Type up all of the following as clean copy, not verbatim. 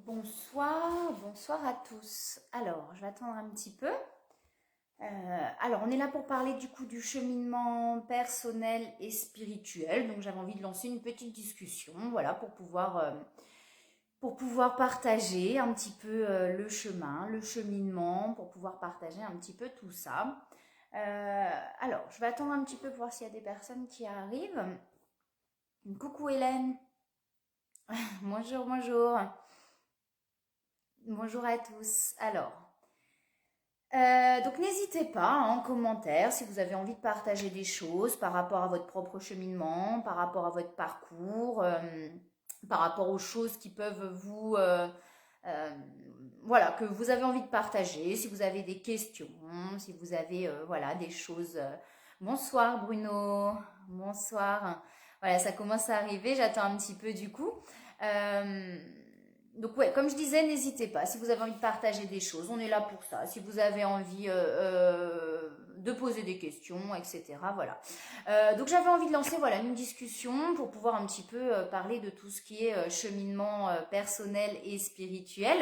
Bonsoir à tous. Alors, je vais attendre un petit peu. Alors, on est là pour parler du coup du cheminement personnel et spirituel. Donc, j'avais envie de lancer une petite discussion, voilà, pour pouvoir partager un petit peu le chemin, le cheminement, pour pouvoir partager un petit peu tout ça. Alors, je vais attendre un petit peu pour voir s'il y a des personnes qui arrivent. Coucou Hélène. Bonjour, bonjour. Bonjour à tous. Alors, donc n'hésitez pas hein, en commentaire si vous avez envie de partager des choses par rapport à votre propre cheminement, par rapport à votre parcours, par rapport aux choses qui peuvent euh, voilà, que vous avez envie de partager, si vous avez des questions, si vous avez, voilà, des choses. Bonsoir Bruno, bonsoir. Voilà, ça commence à arriver, j'attends un petit peu du coup. Euh, donc ouais, comme je disais, n'hésitez pas. Si vous avez envie de partager des choses, on est là pour ça. Si vous avez envie de poser des questions, etc. Voilà. Donc j'avais envie de lancer voilà une discussion pour pouvoir un petit peu parler de tout ce qui est cheminement personnel et spirituel.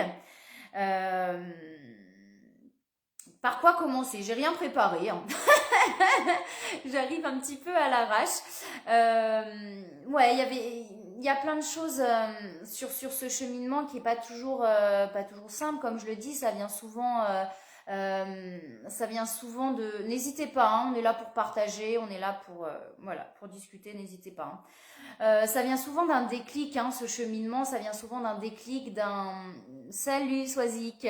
Euh, Par quoi commencer? J'ai rien préparé, hein. J'arrive un petit peu à l'arrache. Ouais, il y a plein de choses sur ce cheminement qui est pas toujours simple. Comme je le dis, ça vient souvent de. N'hésitez pas, hein, on est là pour partager, on est là pour, voilà, pour discuter. N'hésitez pas, hein. Ça vient souvent d'un déclic, hein, ce cheminement. Ça vient souvent d'un déclic, d'un. Salut, Swazik.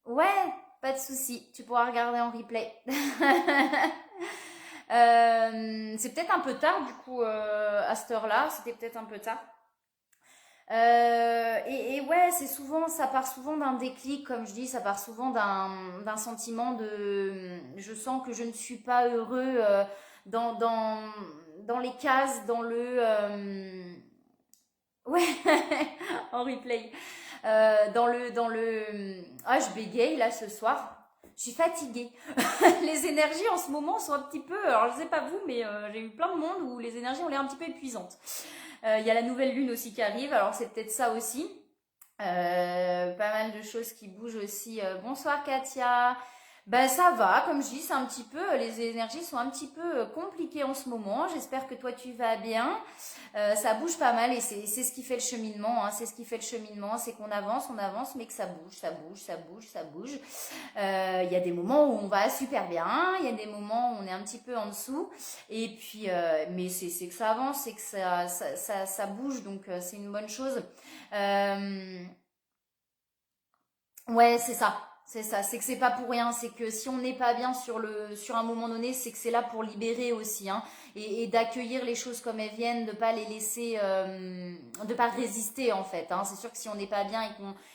Ouais, pas de souci. Tu pourras regarder en replay. C'est peut-être un peu tard, du coup, à cette heure-là. C'était peut-être un peu tard. Et ouais, ça part souvent d'un déclic, comme je dis, ça part souvent d'un sentiment de, je sens que je ne suis pas heureux dans, dans, dans les cases, ouais, en replay. Ah, je bégaye là ce soir. Je suis fatiguée. Les énergies en ce moment sont un petit peu. Alors, je sais pas vous, mais j'ai eu plein de monde où les énergies ont l'air un petit peu épuisantes. Il y a la nouvelle lune aussi qui arrive, alors c'est peut-être ça aussi. Pas mal de choses qui bougent aussi. Bonsoir Katia. Ben ça va, comme je dis, c'est un petit peu, les énergies sont un petit peu compliquées en ce moment. J'espère que toi tu vas bien. Ça bouge pas mal et c'est ce qui fait le cheminement. Hein. C'est ce qui fait le cheminement, c'est qu'on on avance, mais que ça bouge, ça bouge, ça bouge, ça bouge. Il y a des moments où on va super bien, il y a des moments où on est un petit peu en dessous. Et puis, mais c'est que ça avance, c'est que ça bouge, donc c'est une bonne chose. Euh, Ouais, c'est ça. C'est ça. C'est que c'est pas pour rien. C'est que si on n'est pas bien sur un moment donné, c'est que c'est là pour libérer aussi, hein, et d'accueillir les choses comme elles viennent, de pas les laisser, de pas résister en fait. Hein. C'est sûr que si on n'est pas bien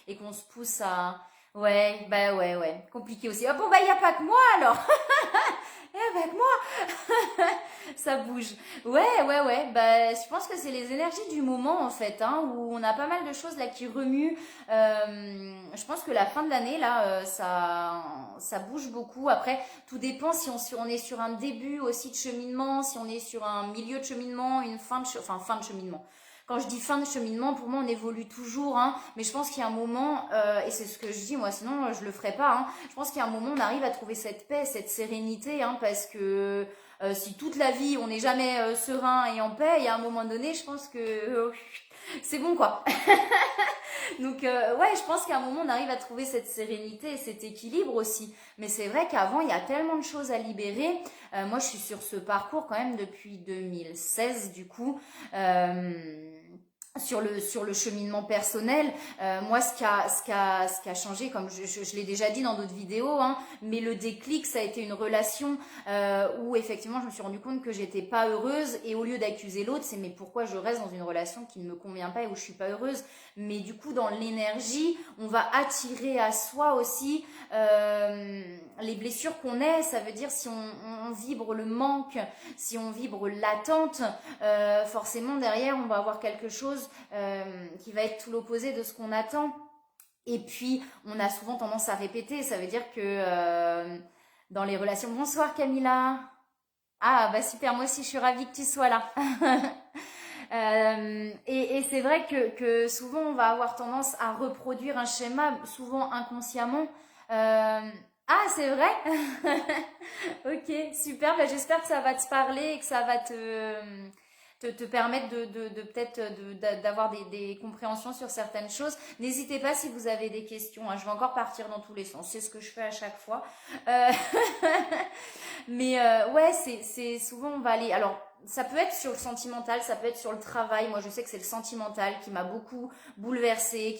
et qu'on se pousse à, ouais, bah ouais, ouais, compliqué aussi. Ah bon, bah y a pas que moi alors. Avec moi, ça bouge. Ouais. Bah, je pense que c'est les énergies du moment en fait, hein, où on a pas mal de choses là qui remuent. Je pense que la fin de l'année là, ça bouge beaucoup. Après, tout dépend si on est sur un début aussi de cheminement, si on est sur un milieu de cheminement, une enfin fin de cheminement. Quand je dis fin de cheminement, pour moi, on évolue toujours, hein, mais je pense qu'il y a un moment, et c'est ce que je dis, moi, sinon, je le ferai pas, hein, je pense qu'il y a un moment, on arrive à trouver cette paix, cette sérénité, hein, parce que si toute la vie, on n'est jamais serein et en paix, il y a un moment donné, je pense que c'est bon, quoi. Donc, ouais, je pense qu'à un moment, on arrive à trouver cette sérénité et cet équilibre aussi. Mais c'est vrai qu'avant, il y a tellement de choses à libérer. Moi, je suis sur ce parcours quand même depuis 2016, du coup. Euh, sur le cheminement personnel, moi ce qui a changé, comme je l'ai déjà dit dans d'autres vidéos, hein, mais le déclic ça a été une relation où effectivement je me suis rendu compte que j'étais pas heureuse, et au lieu d'accuser l'autre, c'est mais pourquoi je reste dans une relation qui ne me convient pas et où je suis pas heureuse. Mais du coup dans l'énergie on va attirer à soi aussi les blessures qu'on est. Ça veut dire si on vibre le manque, si on vibre l'attente, forcément derrière on va avoir quelque chose qui va être tout l'opposé de ce qu'on attend. Et puis on a souvent tendance à répéter. Ça veut dire que dans les relations, bonsoir Camilla. Ah bah super, moi aussi je suis ravie que tu sois là. Et c'est vrai que souvent on va avoir tendance à reproduire un schéma, souvent inconsciemment. Ah, c'est vrai? Ok, super. Ben, j'espère que ça va te parler et que ça va te permettre de peut-être d'avoir des compréhensions sur certaines choses. N'hésitez pas si vous avez des questions, hein. Je vais encore partir dans tous les sens. C'est ce que je fais à chaque fois. Euh, Mais ouais, c'est souvent on va aller. Alors, ça peut être sur le sentimental, ça peut être sur le travail. Moi, je sais que c'est le sentimental qui m'a beaucoup bouleversée,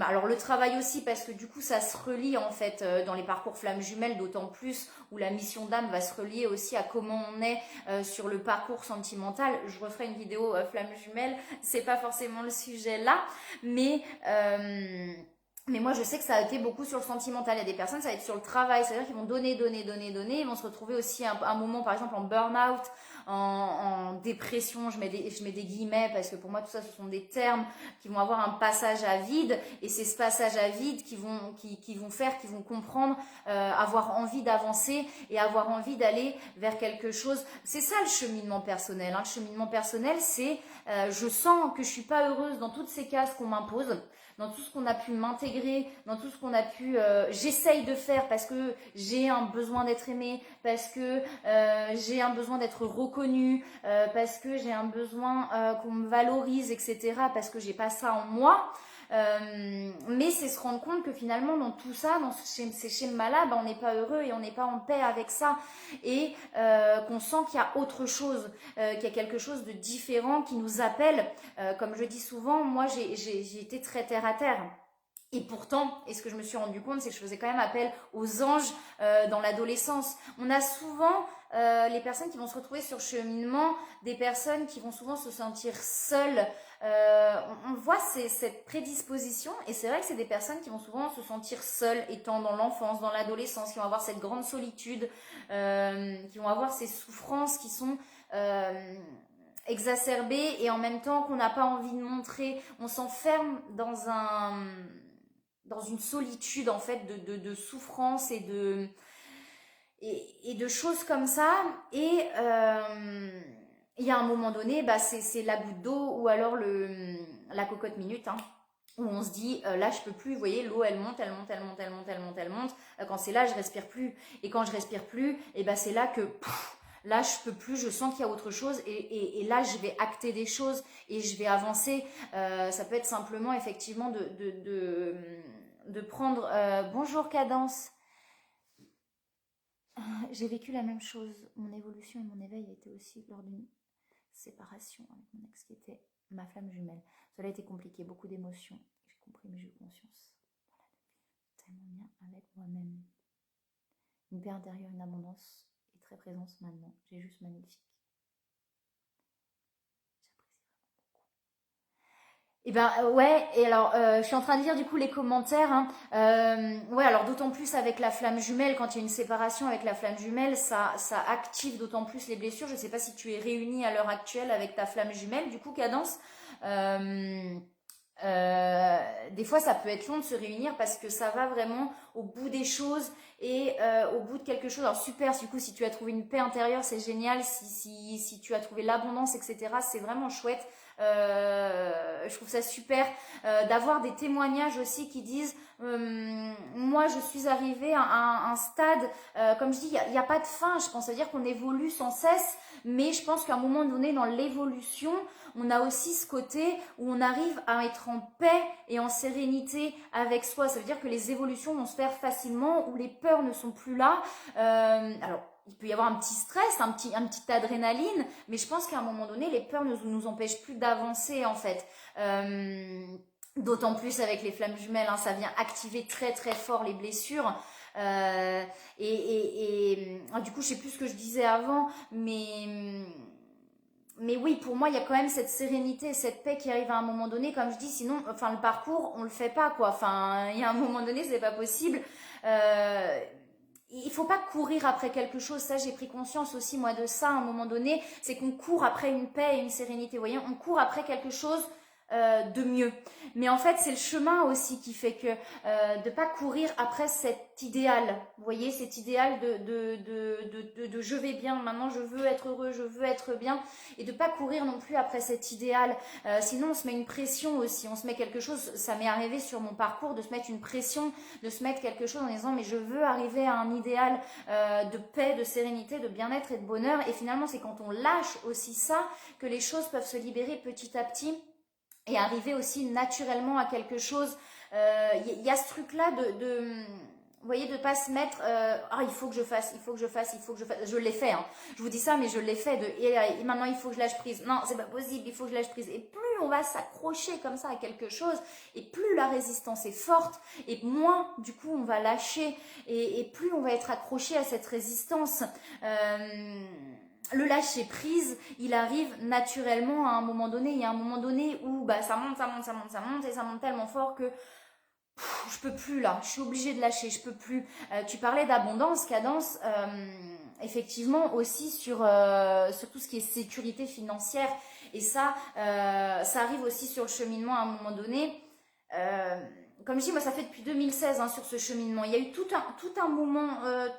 Alors le travail aussi, parce que du coup, ça se relie en fait dans les parcours flammes jumelles, d'autant plus où la mission d'âme va se relier aussi à comment on est sur le parcours sentimental. Je referai une vidéo flammes jumelles. C'est pas forcément le sujet là, mais mais moi, je sais que ça a été beaucoup sur le sentimental. Il y a des personnes, ça va être sur le travail. C'est-à-dire qu'ils vont donner, donner, donner, donner. Ils vont se retrouver aussi un moment, par exemple, en burn-out, en dépression. Je mets des guillemets parce que pour moi, tout ça, ce sont des termes qui vont avoir un passage à vide. Et c'est ce passage à vide qui vont faire, qui vont comprendre, avoir envie d'avancer et avoir envie d'aller vers quelque chose. C'est ça le cheminement personnel, hein. Le cheminement personnel, c'est je sens que je suis pas heureuse dans toutes ces cases qu'on m'impose, dans tout ce qu'on a pu m'intégrer, dans tout ce qu'on a pu, j'essaye de faire parce que j'ai un besoin d'être aimée, parce que j'ai un besoin d'être reconnue, parce que j'ai un besoin qu'on me valorise, etc. Parce que j'ai pas ça en moi. Mais c'est se rendre compte que finalement dans tout ça, dans ces schémas-là, on n'est pas heureux et on n'est pas en paix avec ça, et qu'on sent qu'il y a autre chose, qu'il y a quelque chose de différent qui nous appelle. Comme je dis souvent, moi j'ai été très terre à terre. Et pourtant, et ce que je me suis rendu compte, c'est que je faisais quand même appel aux anges dans l'adolescence. On a souvent les personnes qui vont se retrouver sur le cheminement, des personnes qui vont souvent se sentir seules. On voit cette prédisposition, et c'est vrai que c'est des personnes qui vont souvent se sentir seules étant dans l'enfance, dans l'adolescence, qui vont avoir cette grande solitude, qui vont avoir ces souffrances qui sont exacerbées, et en même temps qu'on n'a pas envie de montrer. On s'enferme dans une solitude en fait de souffrance et de choses comme ça. Et il y a un moment donné, c'est la goutte d'eau ou alors la cocotte minute, hein, où on se dit là je peux plus. Vous voyez, l'eau elle monte, elle monte, elle monte, elle monte, elle monte, elle monte. Quand c'est là, je respire plus, et quand je respire plus, et c'est là que là je peux plus, je sens qu'il y a autre chose, et là je vais acter des choses et je vais avancer. Ça peut être simplement effectivement de prendre bonjour Cadence. J'ai vécu la même chose. Mon évolution et mon éveil a été aussi lors d'une séparation avec mon ex qui était ma flamme jumelle. Cela a été compliqué, beaucoup d'émotions. J'ai compris, mais j'ai eu conscience. Voilà, tellement bien avec moi-même. Une paix intérieure, une abondance est très présente maintenant. J'ai juste magnifique. Et ouais, et alors je suis en train de lire du coup les commentaires, hein. Ouais, alors d'autant plus avec la flamme jumelle, quand il y a une séparation avec la flamme jumelle, ça active d'autant plus les blessures. Je ne sais pas si tu es réunie à l'heure actuelle avec ta flamme jumelle, du coup Cadence. Des fois ça peut être long de se réunir parce que ça va vraiment au bout des choses et au bout de quelque chose. Alors super, du coup si tu as trouvé une paix intérieure, c'est génial. Si tu as trouvé l'abondance, etc., c'est vraiment chouette. Je trouve ça super d'avoir des témoignages aussi qui disent moi je suis arrivée à un stade, comme je dis, il n'y a pas de fin. Je pense à dire qu'on évolue sans cesse, mais je pense qu'à un moment donné dans l'évolution, on a aussi ce côté où on arrive à être en paix et en sérénité avec soi. Ça veut dire que les évolutions vont se faire facilement, où les peurs ne sont plus là. Alors il peut y avoir un petit stress, un petit adrénaline, mais je pense qu'à un moment donné, les peurs ne nous empêchent plus d'avancer en fait. D'autant plus avec les flammes jumelles, hein, ça vient activer très très fort les blessures. Du coup, je sais plus ce que je disais avant, mais oui, pour moi, il y a quand même cette sérénité, cette paix qui arrive à un moment donné. Comme je dis, sinon, enfin, le parcours, on le fait pas, quoi. Enfin, il y a un moment donné, c'est pas possible. Il faut pas courir après quelque chose. Ça, j'ai pris conscience aussi, moi, de ça, à un moment donné. C'est qu'on court après une paix et une sérénité. Vous voyez, on court après quelque chose de mieux. Mais en fait, c'est le chemin aussi qui fait que de pas courir après cet idéal. Vous voyez, cet idéal de je vais bien, maintenant je veux être heureux, je veux être bien. Et de pas courir non plus après cet idéal. Sinon, on se met une pression aussi. On se met quelque chose, ça m'est arrivé sur mon parcours, de se mettre une pression, de se mettre quelque chose en disant mais je veux arriver à un idéal de paix, de sérénité, de bien-être et de bonheur. Et finalement, c'est quand on lâche aussi ça que les choses peuvent se libérer petit à petit et arriver aussi naturellement à quelque chose. Y a ce truc-là vous voyez, de pas se mettre ah il faut que je fasse, il faut que je fasse, il faut que je fasse. Je l'ai fait, hein. Je vous dis ça, mais je l'ai fait. Et maintenant il faut que je lâche prise. Non, c'est pas possible, il faut que je lâche prise. Et plus on va s'accrocher comme ça à quelque chose, et plus la résistance est forte, et moins du coup on va lâcher, et plus on va être accroché à cette résistance. Le lâcher prise, il arrive naturellement à un moment donné. Il y a un moment donné où bah, ça monte, et ça monte tellement fort que je peux plus là, je suis obligée de lâcher, je peux plus. Tu parlais d'abondance, Cadence, effectivement aussi sur tout ce qui est sécurité financière. Et ça arrive aussi sur le cheminement à un moment donné. Comme je dis, moi ça fait depuis 2016 hein, sur ce cheminement. Il y a eu tout un moment,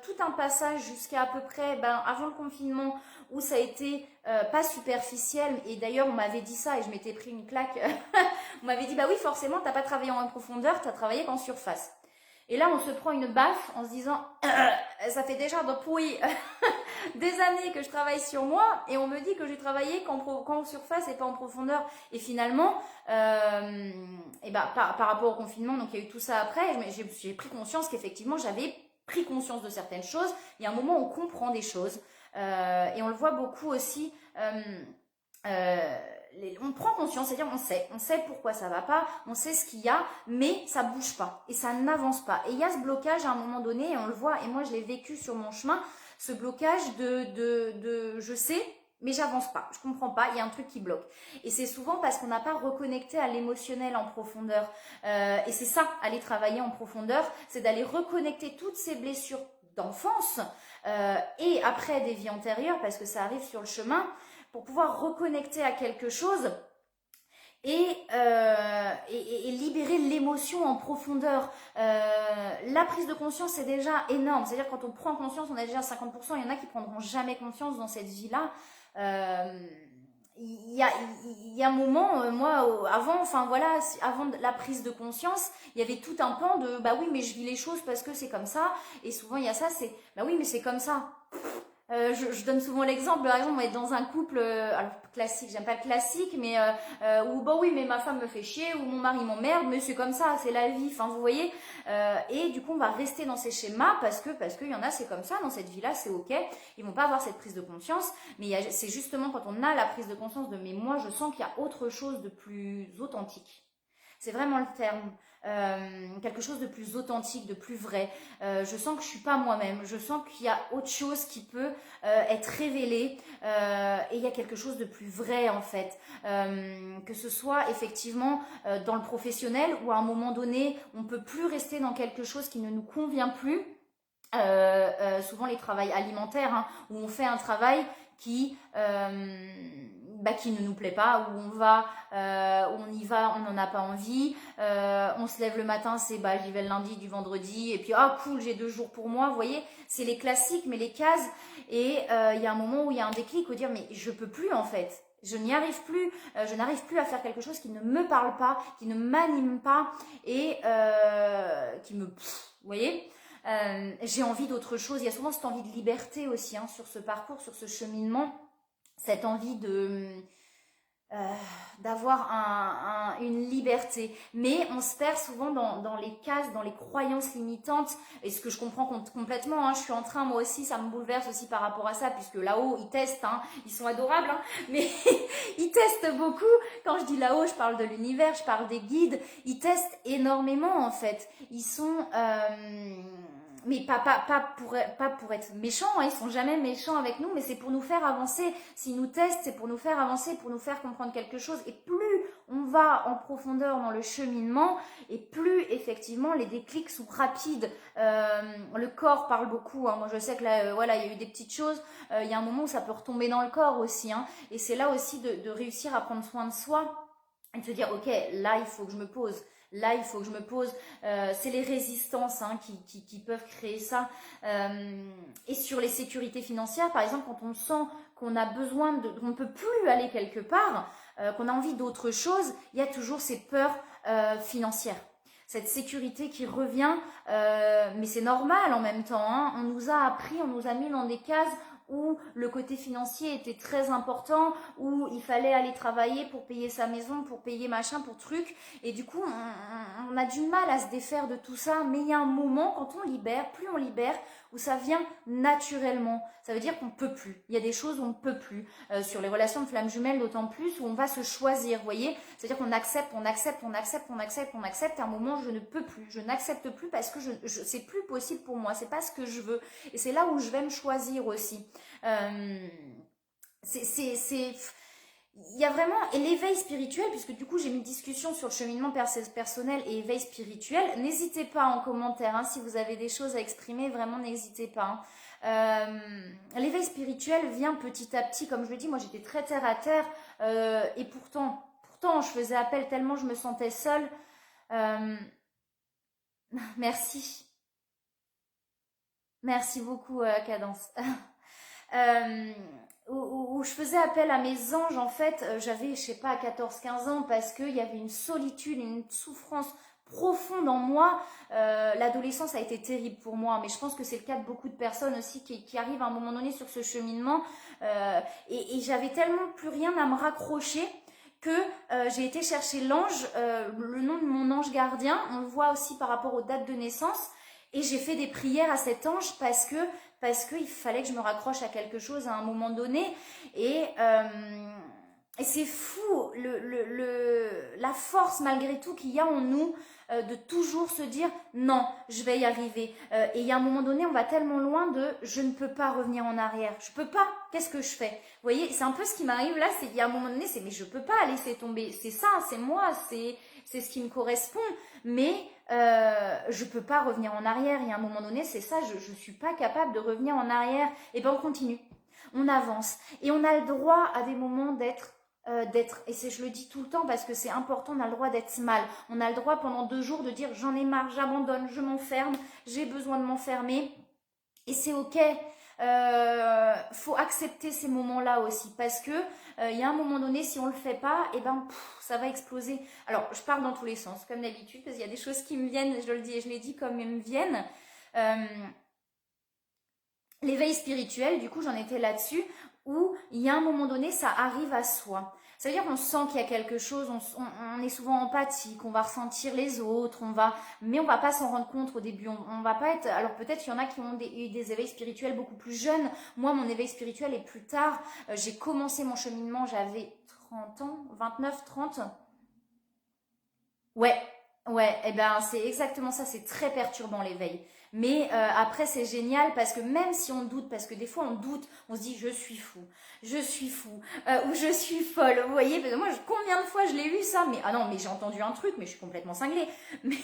tout un passage jusqu'à peu près avant le confinement où ça a été pas superficiel. Et d'ailleurs on m'avait dit ça et je m'étais pris une claque. On m'avait dit bah oui forcément t'as pas travaillé en profondeur, t'as travaillé qu'en surface. Et là on se prend une baffe en se disant ça fait déjà depuis des années que je travaille sur moi et on me dit que j'ai travaillé qu'en surface et pas en profondeur. Et finalement, par rapport au confinement, donc il y a eu tout ça après, j'ai pris conscience qu'effectivement j'avais pris conscience de certaines choses. Il y a un moment où on comprend des choses et on le voit beaucoup aussi. On prend conscience, c'est-à-dire on sait pourquoi ça va pas, on sait ce qu'il y a, mais ça bouge pas et ça n'avance pas. Et il y a ce blocage à un moment donné, et on le voit, et moi je l'ai vécu sur mon chemin, ce blocage de je sais, mais j'avance pas, je comprends pas, il y a un truc qui bloque. Et c'est souvent parce qu'on n'a pas reconnecté à l'émotionnel en profondeur. Et c'est ça, aller travailler en profondeur, c'est d'aller reconnecter toutes ces blessures d'enfance et après des vies antérieures, parce que ça arrive sur le chemin, pour pouvoir reconnecter à quelque chose et libérer l'émotion en profondeur. La prise de conscience, c'est déjà énorme. C'est-à-dire quand on prend conscience, on a déjà 50%. Il y en a qui prendront jamais conscience dans cette vie-là. Il y a un moment, moi, avant la prise de conscience, il y avait tout un pan de bah oui, mais je vis les choses parce que c'est comme ça. Et souvent, il y a ça, c'est bah oui, mais c'est comme ça. Je donne souvent l'exemple, par exemple, on est dans un couple, alors classique, j'aime pas le classique, mais où bah oui, mais ma femme me fait chier, ou mon mari m'emmerde, mais c'est comme ça, c'est la vie, enfin vous voyez. Et du coup, on va rester dans ces schémas parce que y en a, c'est comme ça, dans cette vie-là, c'est ok. Ils vont pas avoir cette prise de conscience, mais c'est justement quand on a la prise de conscience de mais moi, je sens qu'il y a autre chose de plus authentique. C'est vraiment le terme. Quelque chose de plus authentique, de plus vrai. Je sens que je suis pas moi-même. Je sens qu'il y a autre chose qui peut être révélée et il y a quelque chose de plus vrai en fait. Que ce soit effectivement dans le professionnel ou à un moment donné, on peut plus rester dans quelque chose qui ne nous convient plus. Souvent les travails alimentaires hein, où on fait un travail qui ne nous plaît pas, où on y va, on n'en a pas envie, on se lève le matin, c'est j'y vais le lundi, du vendredi, et puis cool, j'ai 2 jours pour moi, vous voyez, c'est les classiques, mais les cases, et il y a un moment où il y a un déclic, où dire mais je peux plus en fait. Je n'y arrive plus, je n'arrive plus à faire quelque chose qui ne me parle pas, qui ne m'anime pas, et qui me... Vous voyez j'ai envie d'autre chose. Il y a souvent cette envie de liberté aussi hein, sur ce parcours, sur ce cheminement, cette envie d'avoir une liberté. Mais on se perd souvent dans les cases, dans les croyances limitantes. Et ce que je comprends complètement, hein, je suis en train, moi aussi, ça me bouleverse aussi par rapport à ça, puisque là-haut, ils testent, hein, ils sont adorables, hein, mais ils testent beaucoup. Quand je dis là-haut, je parle de l'univers, je parle des guides. Ils testent énormément, en fait. Ils sont... mais pas pour être méchants, hein, ils sont jamais méchants avec nous, mais c'est pour nous faire avancer. S'ils nous testent, c'est pour nous faire avancer, pour nous faire comprendre quelque chose. Et plus on va en profondeur dans le cheminement, et plus effectivement les déclics sont rapides. Le corps parle beaucoup. Hein. Moi, je sais que là, voilà, il y a eu des petites choses. Il y a un moment où ça peut retomber dans le corps aussi. Hein. Et c'est là aussi de réussir à prendre soin de soi. et de se dire, ok, là, il faut que je me pose. Là, il faut que je me pose. C'est les résistances hein, qui peuvent créer ça. Et sur les sécurités financières, par exemple, quand on sent qu'on a besoin qu'on ne peut plus aller quelque part, qu'on a envie d'autre chose, il y a toujours ces peurs financières. Cette sécurité qui revient, mais c'est normal en même temps. Hein. On nous a appris, on nous a mis dans des cases où le côté financier était très important, où il fallait aller travailler pour payer sa maison, pour payer machin, pour truc. Et du coup, on a du mal à se défaire de tout ça. Mais il y a un moment, quand on libère, plus on libère, où ça vient naturellement. Ça veut dire qu'on ne peut plus. Il y a des choses où on ne peut plus. Sur les relations de flammes jumelles, d'autant plus, où on va se choisir, vous voyez. C'est-à-dire qu'on accepte, on accepte, on accepte, on accepte, on accepte. Et à un moment, je ne peux plus. Je n'accepte plus parce que c'est plus possible pour moi. C'est pas ce que je veux. Et c'est là où je vais me choisir aussi. Il y a vraiment et l'éveil spirituel, puisque du coup j'ai mis une discussion sur le cheminement personnel et éveil spirituel. N'hésitez pas en commentaire hein, si vous avez des choses à exprimer, vraiment n'hésitez pas. L'éveil spirituel vient petit à petit, comme je le dis, moi j'étais très terre à terre et pourtant je faisais appel tellement je me sentais seule. Merci, merci beaucoup Cadence. euh, où je faisais appel à mes anges, en fait, j'avais, je sais pas, 14-15 ans, parce qu'il y avait une solitude, une souffrance profonde en moi. L'adolescence a été terrible pour moi, mais je pense que c'est le cas de beaucoup de personnes aussi qui arrivent à un moment donné sur ce cheminement. Et j'avais tellement plus rien à me raccrocher que j'ai été chercher l'ange, le nom de mon ange gardien, on le voit aussi par rapport aux dates de naissance, et j'ai fait des prières à cet ange parce qu'il fallait que je me raccroche à quelque chose à un moment donné. Et c'est fou la force malgré tout qu'il y a en nous de toujours se dire non, je vais y arriver. Et il y a un moment donné, on va tellement loin de je ne peux pas revenir en arrière. Je peux pas. Qu'est-ce que je fais? Vous voyez, c'est un peu ce qui m'arrive là. Il y a un moment donné, c'est mais je peux pas laisser tomber. C'est ça, c'est moi, c'est ce qui me correspond. Mais je peux pas revenir en arrière. Il y a un moment donné, c'est ça, je suis pas capable de revenir en arrière. Et ben on continue, on avance et on a le droit à des moments et je le dis tout le temps parce que c'est important, on a le droit d'être mal. On a le droit pendant 2 jours de dire j'en ai marre, j'abandonne, je m'enferme, j'ai besoin de m'enfermer. Et c'est ok. Faut accepter ces moments-là aussi parce que il y a un moment donné, si on le fait pas, et ben ça va exploser. Alors je parle dans tous les sens, comme d'habitude, parce qu'il y a des choses qui me viennent, je le dis et je l'ai dit comme elles me viennent. L'éveil spirituel, du coup, j'en étais là-dessus, où il y a un moment donné, ça arrive à soi. Ça veut dire qu'on sent qu'il y a quelque chose, on est souvent empathique, on va ressentir les autres, mais on va pas s'en rendre compte au début. On va pas être. Alors peut-être il y en a qui ont eu des éveils spirituels beaucoup plus jeunes. Moi, mon éveil spirituel est plus tard. J'ai commencé mon cheminement, j'avais 30 ans, 29, 30. Ouais, ouais, et ben c'est exactement ça, c'est très perturbant l'éveil. Mais après c'est génial parce que même si on doute, parce que des fois on doute, on se dit je suis fou, ou je suis folle, vous voyez, parce que moi combien de fois je l'ai eu ça, mais ah non mais j'ai entendu un truc, mais je suis complètement cinglée. Mais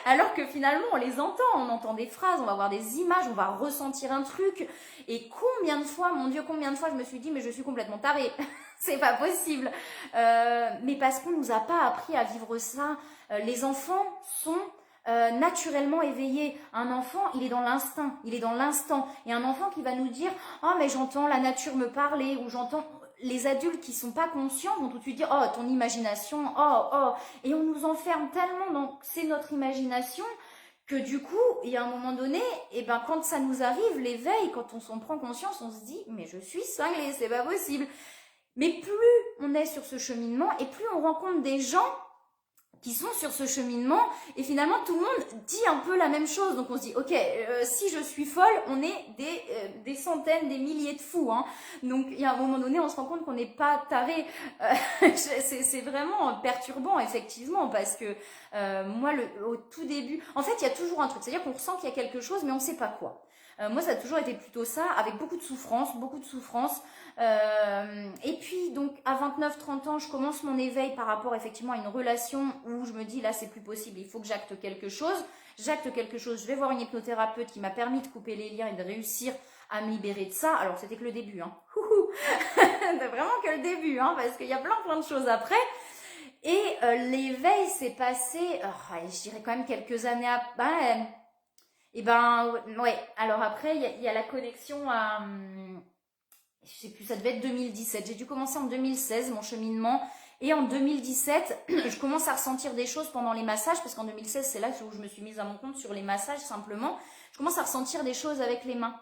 alors que finalement on les entend, on entend des phrases, on va voir des images, on va ressentir un truc, et combien de fois, mon Dieu, combien de fois je me suis dit mais je suis complètement tarée, c'est pas possible. Mais parce qu'on nous a pas appris à vivre ça. Les enfants sont naturellement éveillés. Un enfant, il est dans l'instinct, il est dans l'instant. Et un enfant qui va nous dire « Oh, mais j'entends la nature me parler » ou j'entends... Les adultes qui sont pas conscients vont tout de suite dire « Oh, ton imagination, oh, oh ». Et on nous enferme tellement dans « c'est notre imagination » que du coup, il y a un moment donné, et ben quand ça nous arrive, l'éveil, quand on s'en prend conscience, on se dit « Mais je suis cinglée, c'est pas possible ». Mais plus on est sur ce cheminement et plus on rencontre des gens qui sont sur ce cheminement et finalement tout le monde dit un peu la même chose. Donc on se dit ok, si je suis folle, on est des centaines, des milliers de fous. Hein. Donc il y a un moment donné, on se rend compte qu'on n'est pas taré. C'est vraiment perturbant effectivement parce que moi au tout début, en fait il y a toujours un truc, c'est-à-dire qu'on ressent qu'il y a quelque chose mais on ne sait pas quoi. Moi, ça a toujours été plutôt ça, avec beaucoup de souffrance, beaucoup de souffrance. Et puis, donc, à 29-30 ans, je commence mon éveil par rapport effectivement à une relation où je me dis, là, c'est plus possible, il faut que j'acte quelque chose. J'acte quelque chose, je vais voir une hypnothérapeute qui m'a permis de couper les liens et de réussir à me libérer de ça. Alors, c'était que le début, hein. C'était vraiment que le début, hein, parce qu'il y a plein de choses après. Et l'éveil s'est passé, je dirais quand même quelques années après. Et ben, ouais. Alors après, il y a la connexion à, je sais plus, ça devait être 2017. J'ai dû commencer en 2016 mon cheminement. Et en 2017, je commence à ressentir des choses pendant les massages, parce qu'en 2016, c'est là où je me suis mise à mon compte sur les massages simplement. Je commence à ressentir des choses avec les mains.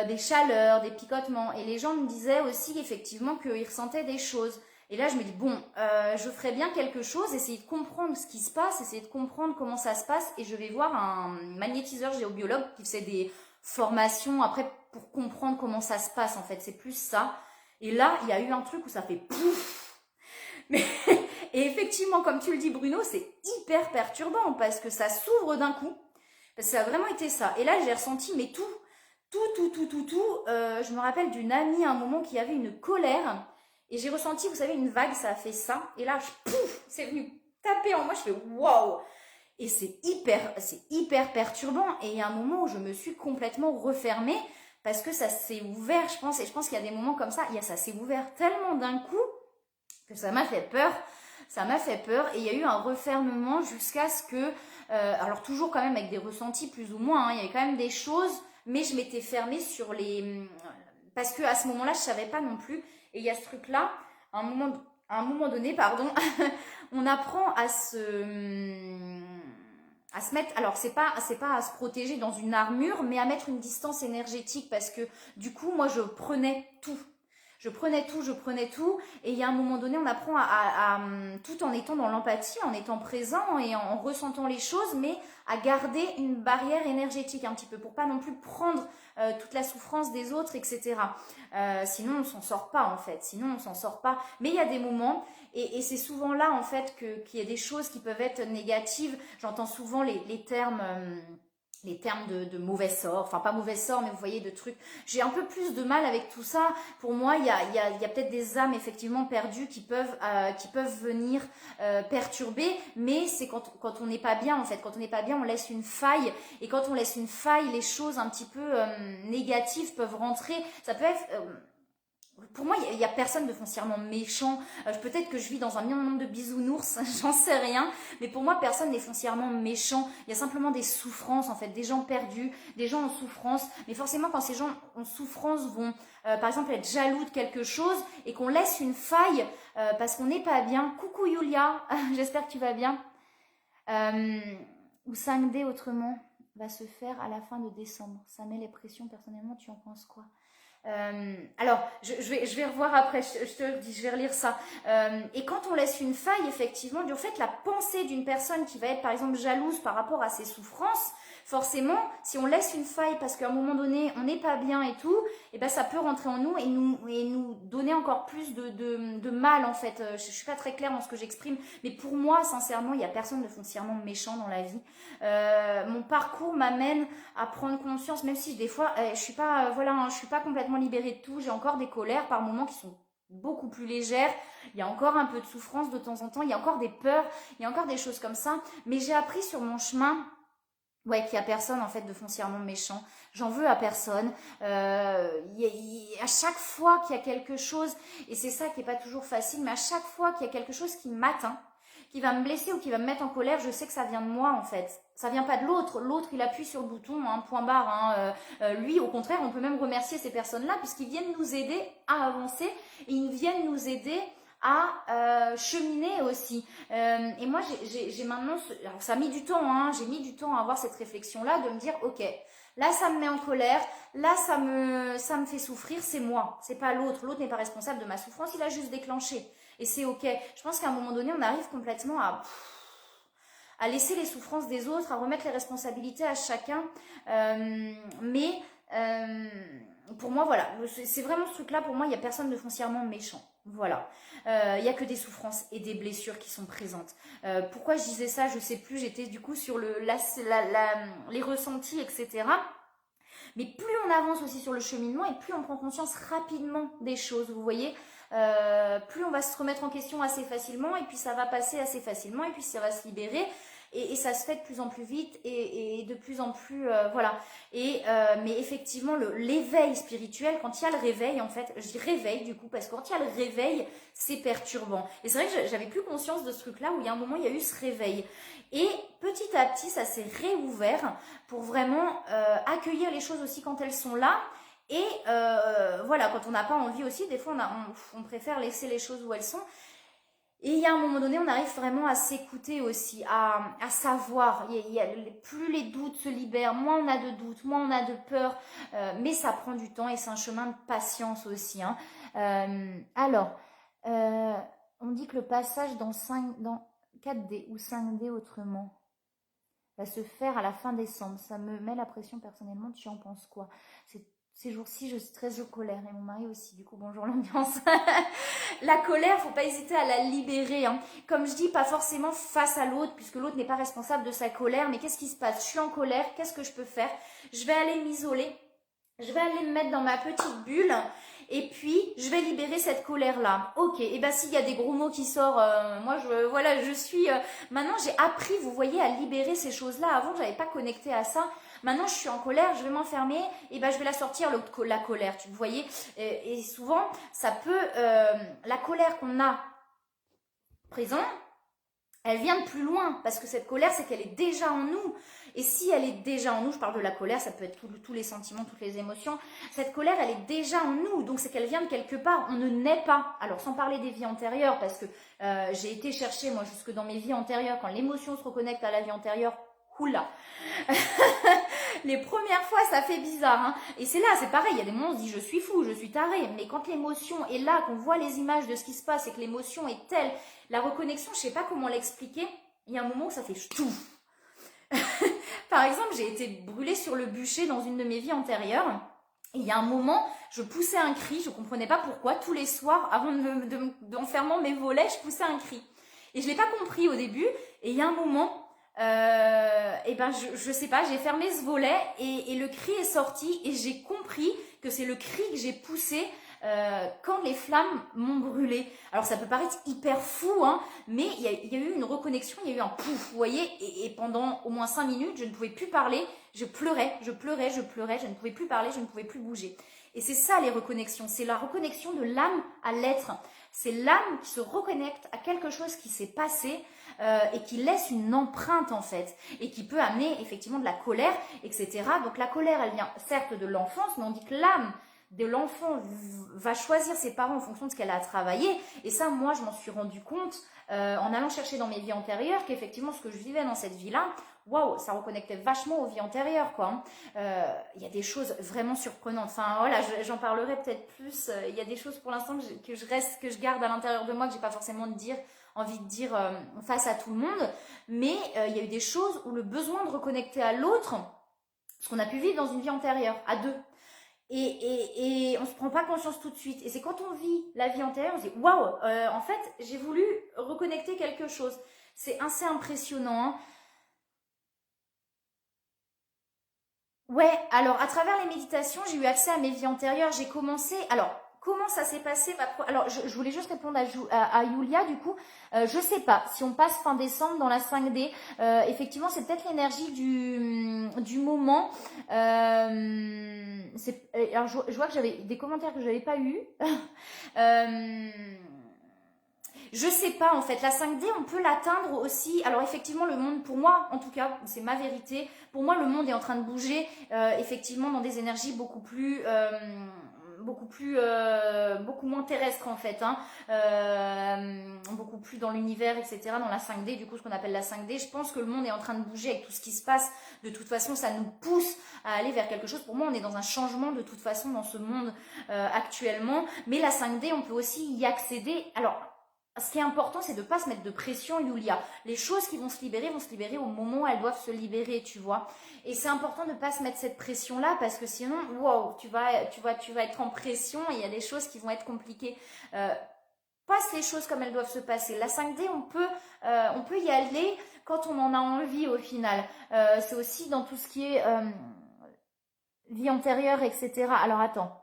Des chaleurs, des picotements. Et les gens me disaient aussi effectivement qu'ils ressentaient des choses. Et là, je me dis, bon, je ferais bien quelque chose, essayer de comprendre ce qui se passe, essayer de comprendre comment ça se passe. Et je vais voir un magnétiseur géobiologue qui faisait des formations après pour comprendre comment ça se passe en fait. C'est plus ça. Et là, il y a eu un truc où ça fait pouf. Mais, et effectivement, comme tu le dis Bruno, c'est hyper perturbant parce que ça s'ouvre d'un coup. Parce que ça a vraiment été ça. Et là, j'ai ressenti, mais tout. Je me rappelle d'une amie à un moment qui avait une colère. Et j'ai ressenti, vous savez, une vague, ça a fait ça. Et là, pouf, c'est venu taper en moi. Je fais waouh. Et c'est hyper perturbant. Et il y a un moment où je me suis complètement refermée parce que ça s'est ouvert, je pense. Et je pense qu'il y a des moments comme ça. Ça s'est ouvert tellement d'un coup que ça m'a fait peur. Ça m'a fait peur. Et il y a eu un refermement jusqu'à ce que... alors toujours quand même avec des ressentis plus ou moins. Il y avait quand même des choses... Mais je m'étais fermée sur les... Parce qu'à ce moment-là, je ne savais pas non plus. Et il y a ce truc-là, à un moment donné, pardon, on apprend à se mettre... Alors, c'est pas à se protéger dans une armure, mais à mettre une distance énergétique. Parce que du coup, moi, je prenais tout. Je prenais tout. Et il y a un moment donné, on apprend tout en étant dans l'empathie, en étant présent et en ressentant les choses, mais à garder une barrière énergétique un petit peu pour pas non plus prendre toute la souffrance des autres, etc. Sinon, on s'en sort pas en fait. Mais il y a des moments, et c'est souvent là en fait qu'il y a des choses qui peuvent être négatives. J'entends souvent les termes... les termes de mauvais sort, enfin pas mauvais sort, mais vous voyez, de trucs. J'ai un peu plus de mal avec tout ça. Pour moi, il y a peut-être des âmes effectivement perdues qui peuvent venir perturber, mais c'est quand on n'est pas bien en fait. Quand on n'est pas bien, on laisse une faille, et quand on laisse une faille, les choses un petit peu négatives peuvent rentrer. Ça peut être... pour moi, il n'y a personne de foncièrement méchant. Peut-être que je vis dans un monde de bisounours, j'en sais rien. Mais pour moi, personne n'est foncièrement méchant. Il y a simplement des souffrances, en fait, des gens perdus, des gens en souffrance. Mais forcément, quand ces gens en souffrance vont, par exemple, être jaloux de quelque chose et qu'on laisse une faille parce qu'on n'est pas bien. Coucou Yulia, j'espère que tu vas bien. Ou 5D autrement va se faire à la fin de décembre. Ça met les pressions, personnellement, tu en penses quoi? Alors, je vais revoir après, je te dis, je vais relire ça. Et quand on laisse une faille, effectivement, du fait, la pensée d'une personne qui va être, par exemple, jalouse par rapport à ses souffrances, forcément, si on laisse une faille parce qu'à un moment donné, on n'est pas bien et tout, et ben ça peut rentrer en nous et nous donner encore plus de mal, en fait. Je suis pas très claire dans ce que j'exprime, mais pour moi, sincèrement, il n'y a personne de foncièrement méchant dans la vie. Mon parcours m'amène à prendre conscience, même si des fois, je suis pas, je suis pas complètement libérée de tout. J'ai encore des colères par moments qui sont beaucoup plus légères. Il y a encore un peu de souffrance de temps en temps. Il y a encore des peurs. Il y a encore des choses comme ça. Mais j'ai appris sur mon chemin, ouais, qu'il n'y a personne en fait de foncièrement méchant. J'en veux à personne. À chaque fois qu'il y a quelque chose, et c'est ça qui n'est pas toujours facile, mais à chaque fois qu'il y a quelque chose qui m'atteint, qui va me blesser ou qui va me mettre en colère, je sais que ça vient de moi en fait. Ça vient pas de l'autre. L'autre, il appuie sur le bouton, point barre. Lui, au contraire, on peut même remercier ces personnes-là puisqu'ils viennent nous aider à avancer et ils viennent nous aider à cheminer aussi. Et moi, j'ai maintenant... Alors, ça a mis du temps, j'ai mis du temps à avoir cette réflexion-là, de me dire, ok, là, ça me met en colère, là, ça me fait souffrir, c'est moi, c'est pas l'autre. L'autre n'est pas responsable de ma souffrance, il a juste déclenché. Et c'est ok. Je pense qu'à un moment donné, on arrive complètement à laisser les souffrances des autres, à remettre les responsabilités à chacun. Mais pour moi, voilà, c'est vraiment ce truc-là. Pour moi, il n'y a personne de foncièrement méchant. Voilà. Il n'y a que des souffrances et des blessures qui sont présentes. Pourquoi je disais ça, je ne sais plus. J'étais du coup sur les ressentis, etc. Mais plus on avance aussi sur le cheminement et plus on prend conscience rapidement des choses, vous voyez, plus on va se remettre en question assez facilement et puis ça va passer assez facilement et puis ça va se libérer. et ça se fait de plus en plus vite et de plus en plus, voilà. Mais effectivement, l'éveil spirituel, quand il y a le réveil, en fait, je dis réveil du coup, parce que quand il y a le réveil, c'est perturbant. Et c'est vrai que j'avais plus conscience de ce truc-là où il y a un moment, il y a eu ce réveil. Et petit à petit, ça s'est réouvert pour vraiment accueillir les choses aussi quand elles sont là. Et voilà, quand on n'a pas envie aussi, des fois on préfère laisser les choses où elles sont. Et il y a un moment donné, on arrive vraiment à s'écouter aussi, à savoir. Plus les doutes se libèrent, moins on a de doutes, moins on a de peur. Mais ça prend du temps et c'est un chemin de patience aussi, hein. Alors, euh, on dit que le passage dans 4D ou 5D autrement va se faire à la fin décembre. Ça me met la pression personnellement. Tu en penses quoi? Ces jours-ci, je stresse, je colère. Et mon mari aussi. Du coup, bonjour l'ambiance. La colère, faut pas hésiter à la libérer, hein. Comme je dis, pas forcément face à l'autre, puisque l'autre n'est pas responsable de sa colère. Mais qu'est-ce qui se passe? Je suis en colère. Qu'est-ce que je peux faire? Je vais aller m'isoler. Je vais aller me mettre dans ma petite bulle. Et puis, je vais libérer cette colère-là. Ok, et ben s'il y a des gros mots qui sortent, moi, voilà, je suis... maintenant, j'ai appris, vous voyez, à libérer ces choses-là. Avant, je n'avais pas connecté à ça. Maintenant, je suis en colère, je vais m'enfermer, et ben je vais la sortir, la colère, tu voyez. Et souvent, ça peut... la colère qu'on a présent, elle vient de plus loin, parce que cette colère, c'est qu'elle est déjà en nous. Et si elle est déjà en nous, je parle de la colère, ça peut être tous les sentiments, toutes les émotions, cette colère, elle est déjà en nous, donc c'est qu'elle vient de quelque part, on ne naît pas. Alors sans parler des vies antérieures, parce que j'ai été chercher, moi, jusque dans mes vies antérieures, quand l'émotion se reconnecte à la vie antérieure, oula. Les premières fois, ça fait bizarre, hein. Et c'est là, c'est pareil, il y a des moments où on se dit je suis fou, je suis taré, mais quand l'émotion est là, qu'on voit les images de ce qui se passe et que l'émotion est telle, la reconnexion, je sais pas comment l'expliquer, il y a un moment où ça fait ch'tou. Par exemple, j'ai été brûlée sur le bûcher dans une de mes vies antérieures. Et il y a un moment, je poussais un cri, je ne comprenais pas pourquoi. Tous les soirs, avant d'en fermant mes volets, je poussais un cri. Et je ne l'ai pas compris au début. Et il y a un moment, et ben je sais pas, j'ai fermé ce volet et le cri est sorti. Et j'ai compris que c'est le cri que j'ai poussé quand les flammes m'ont brûlé. Alors ça peut paraître hyper fou, hein, mais il y a eu une reconnexion, il y a eu un pouf, vous voyez, et pendant au moins 5 minutes, je ne pouvais plus parler, je pleurais, je ne pouvais plus parler, je ne pouvais plus bouger. Et c'est ça les reconnexions, c'est la reconnexion de l'âme à l'être. C'est l'âme qui se reconnecte à quelque chose qui s'est passé et qui laisse une empreinte en fait, et qui peut amener effectivement de la colère, etc. Donc la colère, elle vient certes de l'enfance, mais on dit que l'âme de l'enfant va choisir ses parents en fonction de ce qu'elle a travaillé. Et ça, moi, je m'en suis rendu compte en allant chercher dans mes vies antérieures qu'effectivement, ce que je vivais dans cette vie-là, waouh, ça reconnectait vachement aux vies antérieures, quoi. Il y a des choses vraiment surprenantes. Enfin, voilà, j'en parlerai peut-être plus. Il y a des choses pour l'instant que je garde à l'intérieur de moi, que j'ai pas forcément envie de dire face à tout le monde. Mais il y a eu des choses où le besoin de reconnecter à l'autre, ce qu'on a pu vivre dans une vie antérieure, à deux. Et on ne se prend pas conscience tout de suite. Et c'est quand on vit la vie antérieure, on se dit waouh, en fait, j'ai voulu reconnecter quelque chose. C'est assez impressionnant, hein. Ouais, alors à travers les méditations, j'ai eu accès à mes vies antérieures. J'ai commencé. Alors, comment ça s'est passé? Alors, je voulais juste répondre à Yulia, du coup. Je sais pas si on passe fin décembre dans la 5D. Effectivement, c'est peut-être l'énergie du moment. Alors, je vois que j'avais des commentaires que je n'avais pas eu. euh, je sais pas en fait, la 5D on peut l'atteindre aussi. Alors effectivement le monde, pour moi en tout cas, c'est ma vérité, pour moi le monde est en train de bouger effectivement dans des énergies beaucoup moins terrestres en fait, hein. Beaucoup plus dans l'univers, etc., dans la 5D, du coup ce qu'on appelle la 5D. Je pense que le monde est en train de bouger avec tout ce qui se passe. De toute façon ça nous pousse à aller vers quelque chose. Pour moi on est dans un changement de toute façon dans ce monde actuellement, mais la 5D on peut aussi y accéder. Alors ce qui est important, c'est de ne pas se mettre de pression, Yulia. Les choses qui vont se libérer au moment où elles doivent se libérer, tu vois. Et c'est important de ne pas se mettre cette pression-là, parce que sinon, wow, tu vas être en pression et il y a des choses qui vont être compliquées. Passe les choses comme elles doivent se passer. La 5D, on peut y aller quand on en a envie au final. C'est aussi dans tout ce qui est vie antérieure, etc. Alors attends.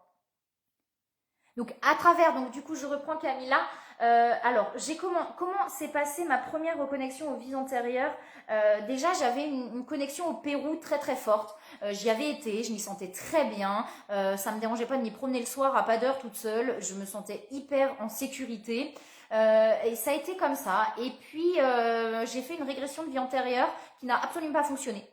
Donc à travers, donc du coup je reprends Camilla. Alors comment s'est passée ma première reconnexion aux vies antérieures. Déjà j'avais une connexion au Pérou très très forte. J'y avais été, je m'y sentais très bien. Ça me dérangeait pas de m'y promener le soir à pas d'heure toute seule. Je me sentais hyper en sécurité. Et ça a été comme ça. Et puis j'ai fait une régression de vie antérieure qui n'a absolument pas fonctionné.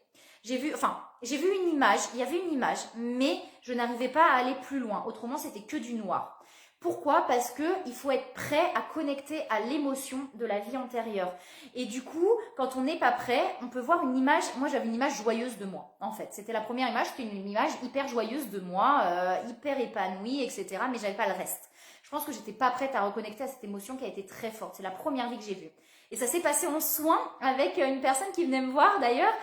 J'ai vu une image, il y avait une image, mais je n'arrivais pas à aller plus loin. Autrement, c'était que du noir. Pourquoi? Parce que il faut être prêt à connecter à l'émotion de la vie antérieure. Et du coup, quand on n'est pas prêt, on peut voir une image. Moi, j'avais une image joyeuse de moi, en fait. C'était la première image, c'était une image hyper joyeuse de moi, hyper épanouie, etc. Mais j'avais pas le reste. Je pense que j'étais pas prête à reconnecter à cette émotion qui a été très forte. C'est la première vie que j'ai vue. Et ça s'est passé en soins avec une personne qui venait me voir d'ailleurs,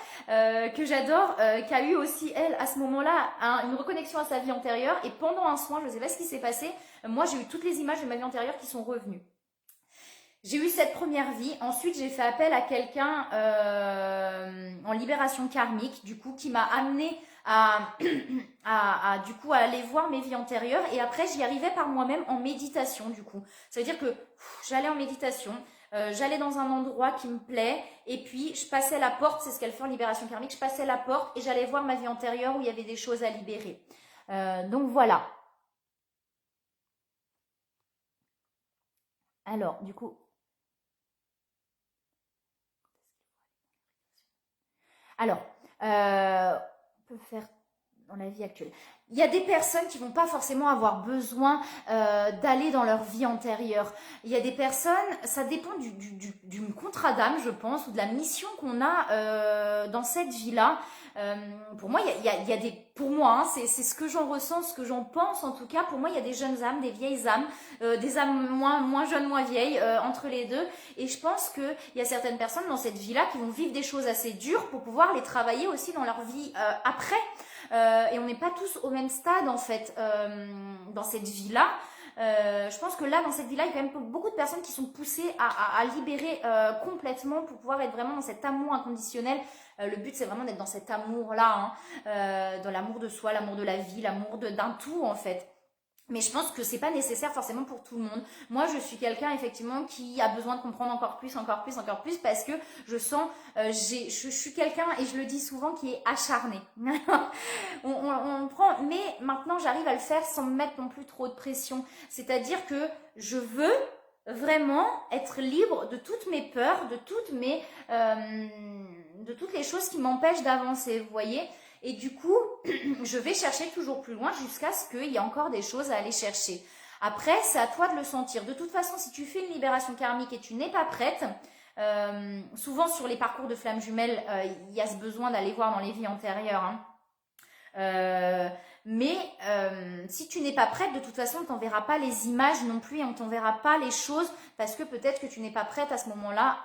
que j'adore, qui a eu aussi elle à ce moment-là une reconnexion à sa vie antérieure. Et pendant un soin, je ne sais pas ce qui s'est passé, moi j'ai eu toutes les images de ma vie antérieure qui sont revenues. J'ai eu cette première vie. Ensuite, j'ai fait appel à quelqu'un en libération karmique, du coup, qui m'a amené du coup, à aller voir mes vies antérieures. Et après, j'y arrivais par moi-même en méditation, du coup. Ça veut dire que j'allais en méditation, j'allais dans un endroit qui me plaît, et puis je passais la porte, c'est ce qu'elle fait en libération karmique, je passais la porte et j'allais voir ma vie antérieure où il y avait des choses à libérer. Donc voilà. Alors, du coup, Alors, on peut faire dans la vie actuelle. Il y a des personnes qui vont pas forcément avoir besoin d'aller dans leur vie antérieure. Il y a des personnes, ça dépend du contrat d'âme, je pense, ou de la mission qu'on a dans cette vie-là. Pour moi, il y a des, pour moi, hein, c'est ce que j'en ressens, ce que j'en pense en tout cas. Pour moi, il y a des jeunes âmes, des vieilles âmes, des âmes moins jeunes, moins vieilles, entre les deux. Et je pense qu'il y a certaines personnes dans cette vie-là qui vont vivre des choses assez dures pour pouvoir les travailler aussi dans leur vie après. Et on n'est pas tous au même stade en fait dans cette vie-là. Je pense que là, dans cette vie-là, il y a quand même beaucoup de personnes qui sont poussées à libérer complètement pour pouvoir être vraiment dans cet amour inconditionnel. Le but, c'est vraiment d'être dans cet amour-là, hein, dans l'amour de soi, l'amour de la vie, l'amour d'un tout en fait. Mais je pense que c'est pas nécessaire forcément pour tout le monde. Moi, je suis quelqu'un effectivement qui a besoin de comprendre encore plus, encore plus, encore plus, parce que je sens, je suis quelqu'un et je le dis souvent qui est acharné. On prend, mais maintenant j'arrive à le faire sans me mettre non plus trop de pression. C'est-à-dire que je veux vraiment être libre de toutes mes peurs, de toutes les choses qui m'empêchent d'avancer. Vous voyez? Et du coup, je vais chercher toujours plus loin jusqu'à ce qu'il y ait encore des choses à aller chercher. Après, c'est à toi de le sentir. De toute façon, si tu fais une libération karmique et tu n'es pas prête, souvent sur les parcours de flammes jumelles, il y a ce besoin d'aller voir dans les vies antérieures. Hein. Mais si tu n'es pas prête, de toute façon, on t'enverra pas les images non plus et on t'enverra pas les choses parce que peut-être que tu n'es pas prête à ce moment-là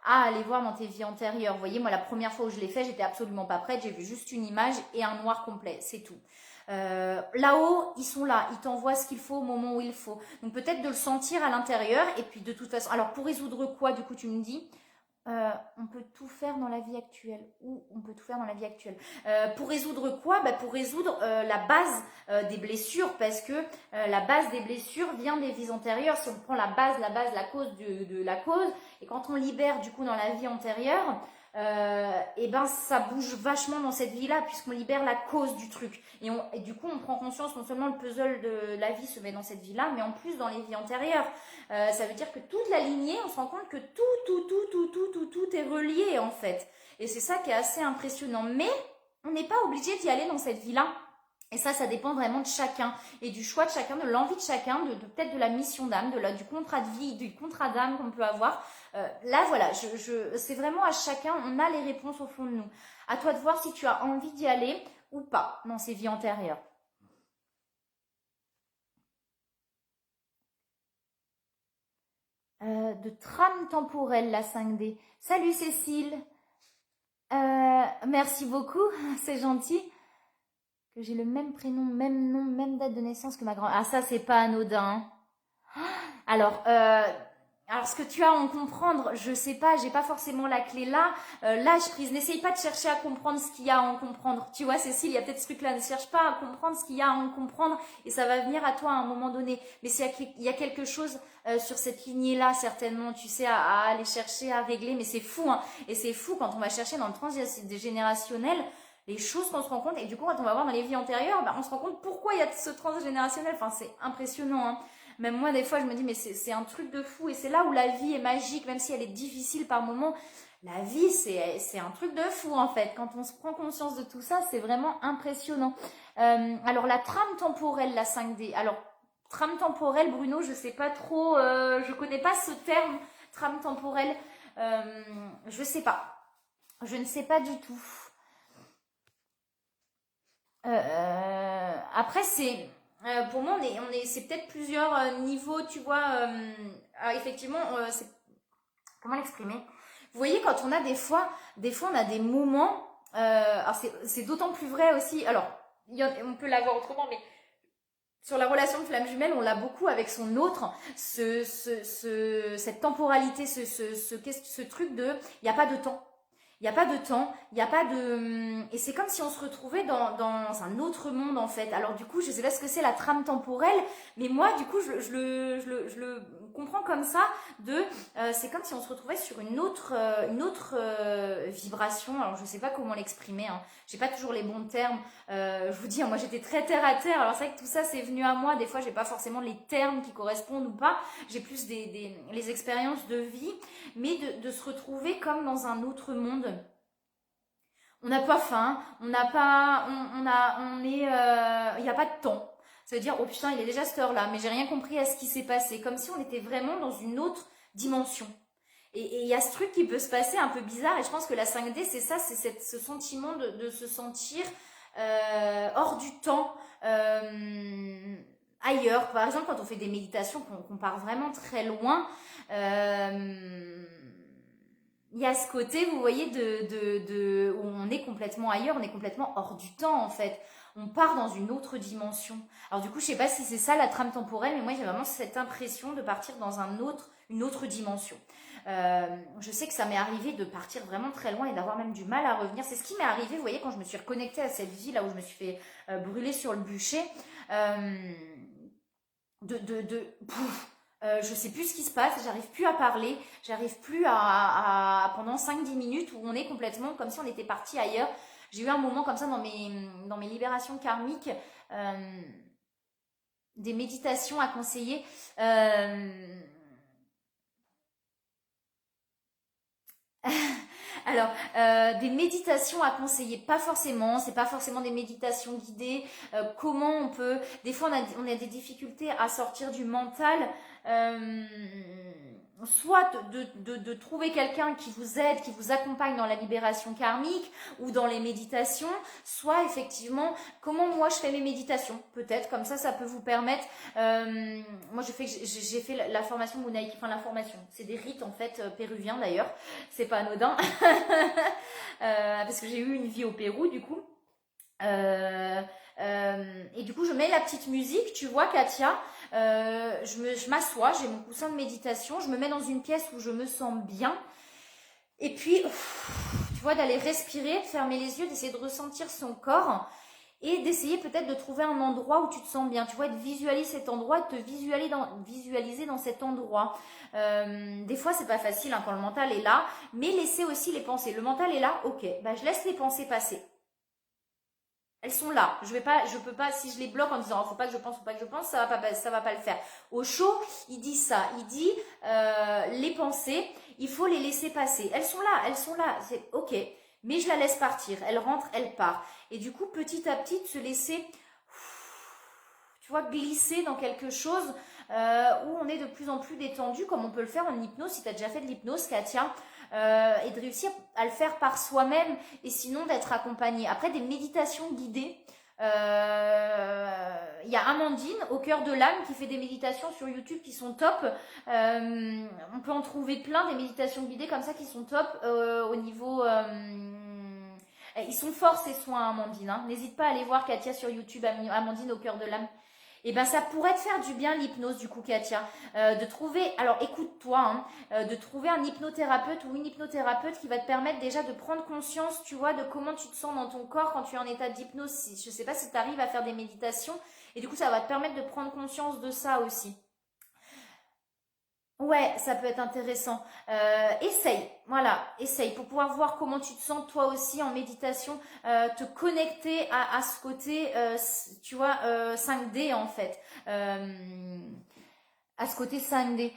à aller voir dans tes vies antérieures. Vous voyez, moi, la première fois où je l'ai fait, j'étais absolument pas prête. J'ai vu juste une image et un noir complet. C'est tout. Là-haut, ils sont là. Ils t'envoient ce qu'il faut au moment où il faut. Donc, peut-être de le sentir à l'intérieur. Et puis, de toute façon... Alors, pour résoudre quoi, du coup, tu me dis on peut tout faire dans la vie actuelle. Ou on peut tout faire dans la vie actuelle. Pour résoudre quoi? Pour résoudre la base des blessures, parce que la base des blessures vient des vies antérieures. Si on prend la base, la cause de la cause, et quand on libère du coup dans la vie antérieure, et ben ça bouge vachement dans cette vie-là, puisqu'on libère la cause du truc. Et du coup, on prend conscience, non seulement le puzzle de la vie se met dans cette vie-là, mais en plus dans les vies antérieures. Ça veut dire que toute la lignée, on se rend compte que tout est relié en fait. Et c'est ça qui est assez impressionnant. Mais on n'est pas obligé d'y aller dans cette vie-là. Et ça dépend vraiment de chacun et du choix de chacun, de l'envie de chacun, peut-être de la mission d'âme, du contrat de vie, du contrat d'âme qu'on peut avoir. Là, voilà, c'est vraiment à chacun, on a les réponses au fond de nous. À toi de voir si tu as envie d'y aller ou pas dans ces vies antérieures. De trame temporelle, la 5D. Salut Cécile. Merci beaucoup, c'est gentil. Que j'ai le même prénom, même nom, même date de naissance que ma grand-mère. Ah, ça, c'est pas anodin. Alors, Alors, ce que tu as à en comprendre, je sais pas, j'ai pas forcément la clé là. Lâche prise, n'essaye pas de chercher à comprendre ce qu'il y a à en comprendre. Tu vois, Cécile, il y a peut-être ce truc-là, ne cherche pas à comprendre ce qu'il y a à en comprendre et ça va venir à toi à un moment donné. Mais il y a quelque chose sur cette lignée-là, certainement, tu sais, à aller chercher, à régler. Mais c'est fou, hein. Et c'est fou quand on va chercher dans le transgénérationnel les choses qu'on se rend compte. Et du coup, quand on va voir dans les vies antérieures, bah, on se rend compte pourquoi il y a ce transgénérationnel. Enfin, c'est impressionnant, hein. Même moi, des fois, je me dis, mais c'est un truc de fou. Et c'est là où la vie est magique, même si elle est difficile par moments. La vie, c'est un truc de fou, en fait. Quand on se prend conscience de tout ça, c'est vraiment impressionnant. Alors, la trame temporelle, la 5D. Alors, trame temporelle, Bruno, je sais pas trop, je connais pas ce terme, trame temporelle. Je sais pas. Je ne sais pas du tout. Après, pour moi, c'est peut-être plusieurs niveaux, tu vois. Effectivement, comment l'exprimer? Vous voyez, quand on a des fois, on a des moments. Alors, c'est d'autant plus vrai aussi. Alors, on peut l'avoir autrement, mais sur la relation de flamme jumelle, on l'a beaucoup avec son autre, cette temporalité, ce truc de, il n'y a pas de temps. Il n'y a pas de temps, il n'y a pas de... Et c'est comme si on se retrouvait dans un autre monde, en fait. Alors, du coup, je ne sais pas ce que c'est la trame temporelle, mais moi, du coup, je le comprends comme ça, c'est comme si on se retrouvait sur une autre vibration. Alors, je ne sais pas comment l'exprimer, hein. J'ai pas toujours les bons termes. Je vous dis, hein, moi, j'étais très terre à terre. Alors, c'est vrai que tout ça, c'est venu à moi. Des fois, j'ai pas forcément les termes qui correspondent ou pas. J'ai plus les expériences de vie, mais de se retrouver comme dans un autre monde. On n'a pas faim, on n'a pas, on est, il n'y a pas de temps. Ça veut dire, oh putain, il est déjà cette heure-là, mais j'ai rien compris à ce qui s'est passé. Comme si on était vraiment dans une autre dimension. Et il y a ce truc qui peut se passer un peu bizarre, et je pense que la 5D, c'est ça, ce sentiment de se sentir hors du temps, ailleurs. Par exemple, quand on fait des méditations, qu'on part vraiment très loin, il y a ce côté, vous voyez, où on est complètement ailleurs, on est complètement hors du temps en fait. On part dans une autre dimension. Alors du coup, je sais pas si c'est ça la trame temporelle, mais moi j'ai vraiment cette impression de partir dans une autre dimension. Je sais que ça m'est arrivé de partir vraiment très loin et d'avoir même du mal à revenir. C'est ce qui m'est arrivé, vous voyez, quand je me suis reconnectée à cette vie là où je me suis fait brûler sur le bûcher. Je sais plus ce qui se passe, j'arrive plus à parler, j'arrive plus pendant 5-10 minutes où on est complètement comme si on était parti ailleurs. J'ai eu un moment comme ça dans mes libérations karmiques, des méditations à conseiller. Alors, des méditations à conseiller, pas forcément, c'est pas forcément des méditations guidées. Comment on peut... Des fois, on a des difficultés à sortir du mental. euh, Soit de trouver quelqu'un qui vous aide, qui vous accompagne dans la libération karmique ou dans les méditations, soit effectivement, comment moi je fais mes méditations. Peut-être, comme ça peut vous permettre... moi, j'ai fait la formation Munaïki, enfin la formation, c'est des rites en fait péruviens d'ailleurs, c'est pas anodin, parce que j'ai eu une vie au Pérou du coup. Et du coup, je mets la petite musique, tu vois, Katia. Je m'assois, j'ai mon coussin de méditation, je me mets dans une pièce où je me sens bien. Et puis, tu vois, d'aller respirer, de fermer les yeux, d'essayer de ressentir son corps et d'essayer peut-être de trouver un endroit où tu te sens bien. Tu vois, de visualiser cet endroit, de te visualiser dans cet endroit. Des fois, c'est pas facile hein, quand le mental est là, mais laissez aussi les pensées. Le mental est là, ok, bah, je laisse les pensées passer. Elles sont là. Je peux pas, si je les bloque en disant, oh, faut pas que je pense, ça va pas le faire. Au chaud, il dit ça. Il dit, les pensées, il faut les laisser passer. Elles sont là. C'est ok. Mais je la laisse partir. Elle rentre, elle part. Et du coup, petit à petit, de se laisser, tu vois, glisser dans quelque chose où on est de plus en plus détendu, comme on peut le faire en hypnose. Si tu as déjà fait de l'hypnose, Katia, et de réussir à le faire par soi-même et sinon d'être accompagné. Après, des méditations guidées. Il y a Amandine au cœur de l'âme qui fait des méditations sur YouTube qui sont top. On peut en trouver plein des méditations guidées comme ça qui sont top au niveau... ils sont forts ces soins, Amandine. Hein. N'hésite pas à aller voir Katia sur YouTube, Amandine au cœur de l'âme. Et ben ça pourrait te faire du bien l'hypnose du coup Katia, de trouver, alors écoute-toi, hein, de trouver un hypnothérapeute ou une hypnothérapeute qui va te permettre déjà de prendre conscience, tu vois, de comment tu te sens dans ton corps quand tu es en état d'hypnose. Je sais pas si tu arrives à faire des méditations et du coup ça va te permettre de prendre conscience de ça aussi. Ouais, ça peut être intéressant. Essaye, voilà, essaye pour pouvoir voir comment tu te sens toi aussi en méditation, te connecter à ce côté, tu vois, 5D en fait. À ce côté 5D.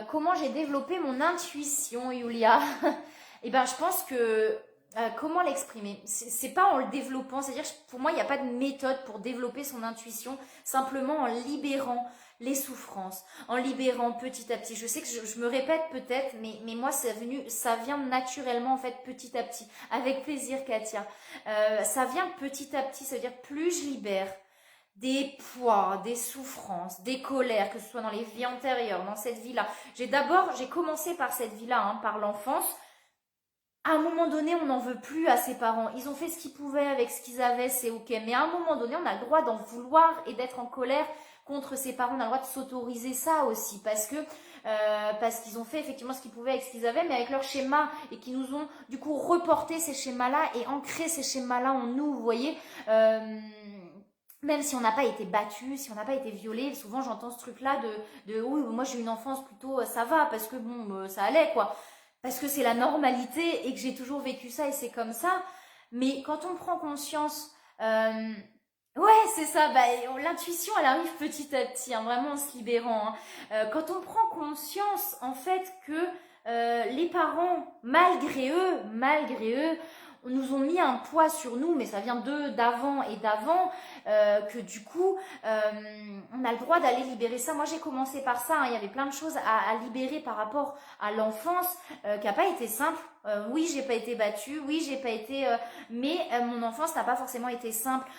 Comment j'ai développé mon intuition, Yulia? Eh ben, je pense que comment l'exprimer? C'est pas en le développant, c'est-à-dire pour moi il n'y a pas de méthode pour développer son intuition, simplement en libérant les souffrances, en libérant petit à petit. Je sais que je me répète peut-être, mais moi ça vient naturellement en fait petit à petit, avec plaisir Katia. Ça vient petit à petit, c'est-à-dire plus je libère des poids, des souffrances, des colères, que ce soit dans les vies antérieures, dans cette vie-là. J'ai commencé par cette vie-là, hein, par l'enfance. À un moment donné, on n'en veut plus à ses parents. Ils ont fait ce qu'ils pouvaient avec ce qu'ils avaient, c'est ok. Mais à un moment donné, on a le droit d'en vouloir et d'être en colère contre ses parents. On a le droit de s'autoriser ça aussi parce qu'ils ont fait effectivement ce qu'ils pouvaient avec ce qu'ils avaient, mais avec leur schéma et qui nous ont du coup reporté ces schémas-là et ancré ces schémas-là en nous. Vous voyez. Même si on n'a pas été battu, si on n'a pas été violé, souvent j'entends ce truc-là de oui, moi j'ai eu une enfance plutôt ça va parce que bon ça allait quoi, parce que c'est la normalité et que j'ai toujours vécu ça et c'est comme ça. Mais quand on prend conscience, ouais c'est ça, bah, l'intuition elle arrive petit à petit, hein, vraiment en se libérant. Hein. Quand on prend conscience en fait que les parents, malgré eux, nous ont mis un poids sur nous, mais ça vient d'eux, d'avant et d'avant, que du coup, on a le droit d'aller libérer ça. Moi, j'ai commencé par ça, hein. Il y avait plein de choses à libérer par rapport à l'enfance, qui n'a pas été simple. Oui, j'ai pas été battue, oui, j'ai pas été... mais mon enfance n'a pas forcément été simple.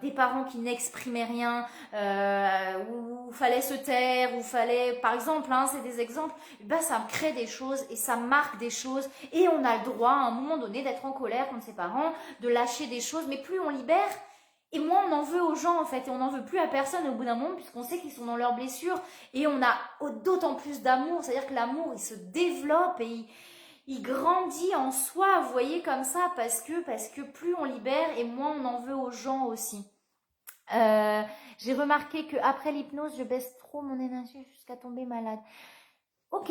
Des parents qui n'exprimaient rien, où fallait se taire, où fallait... Par exemple, hein, c'est des exemples, ben, ça me crée des choses et ça marque des choses. Et on a le droit, à un moment donné, d'être en colère contre ses parents, de lâcher des choses. Mais plus on libère, et moins on en veut aux gens en fait, et on n'en veut plus à personne au bout d'un moment puisqu'on sait qu'ils sont dans leurs blessures et on a d'autant plus d'amour, c'est-à-dire que l'amour il se développe et il grandit en soi, vous voyez comme ça, parce que plus on libère et moins on en veut aux gens aussi. J'ai remarqué que après l'hypnose, je baisse trop mon énergie jusqu'à tomber malade. Ok,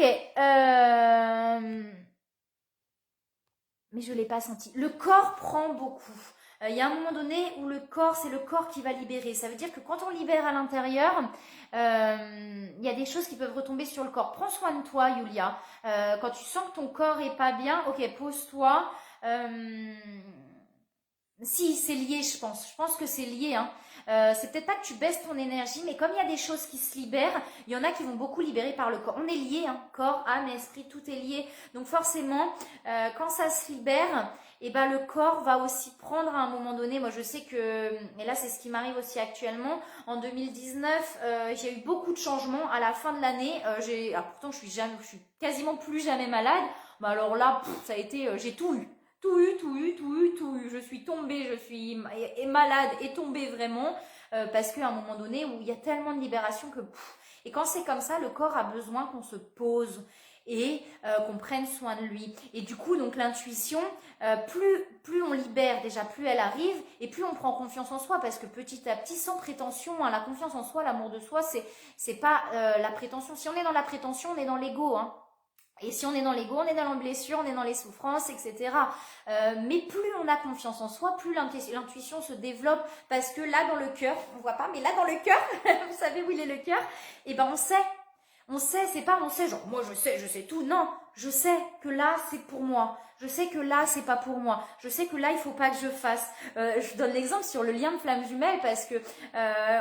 mais je l'ai pas senti. Le corps prend beaucoup. Il y a un moment donné où c'est le corps qui va libérer. Ça veut dire que quand on libère à l'intérieur, il y a des choses qui peuvent retomber sur le corps. Prends soin de toi, Yulia. Quand tu sens que ton corps est pas bien, ok, pose-toi. Si, c'est lié, je pense. Je pense que c'est lié. Hein. C'est peut-être pas que tu baisses ton énergie, mais comme il y a des choses qui se libèrent, il y en a qui vont beaucoup libérer par le corps. On est lié, hein, corps, âme, esprit, tout est lié. Donc forcément, quand ça se libère, et ben le corps va aussi prendre à un moment donné. Moi, je sais que, et là c'est ce qui m'arrive aussi actuellement. En 2019, j'ai eu beaucoup de changements à la fin de l'année. Pourtant, je suis quasiment plus jamais malade. Mais alors là, ça a été, j'ai tout eu. Tout eu, tout eu, tout eu, tout eu. Je suis tombée, je suis malade et tombée vraiment parce qu'à un moment donné où il y a tellement de libération que... Et quand c'est comme ça, le corps a besoin qu'on se pose et qu'on prenne soin de lui. Et du coup, donc l'intuition, plus on libère déjà, plus elle arrive et plus on prend confiance en soi parce que petit à petit, sans prétention, hein, la confiance en soi, l'amour de soi, c'est pas la prétention. Si on est dans la prétention, on est dans l'ego, hein. Et si on est dans l'ego, on est dans la blessure, on est dans les souffrances, etc. Mais plus on a confiance en soi, plus l'intuition se développe parce que là dans le cœur, on voit pas, mais là dans le cœur, vous savez où il est le cœur, et ben on sait, c'est pas on sait genre moi je sais tout, non, je sais que là c'est pour moi, je sais que là c'est pas pour moi, je sais que là il faut pas que je fasse. Je donne l'exemple sur le lien de flamme jumelle parce que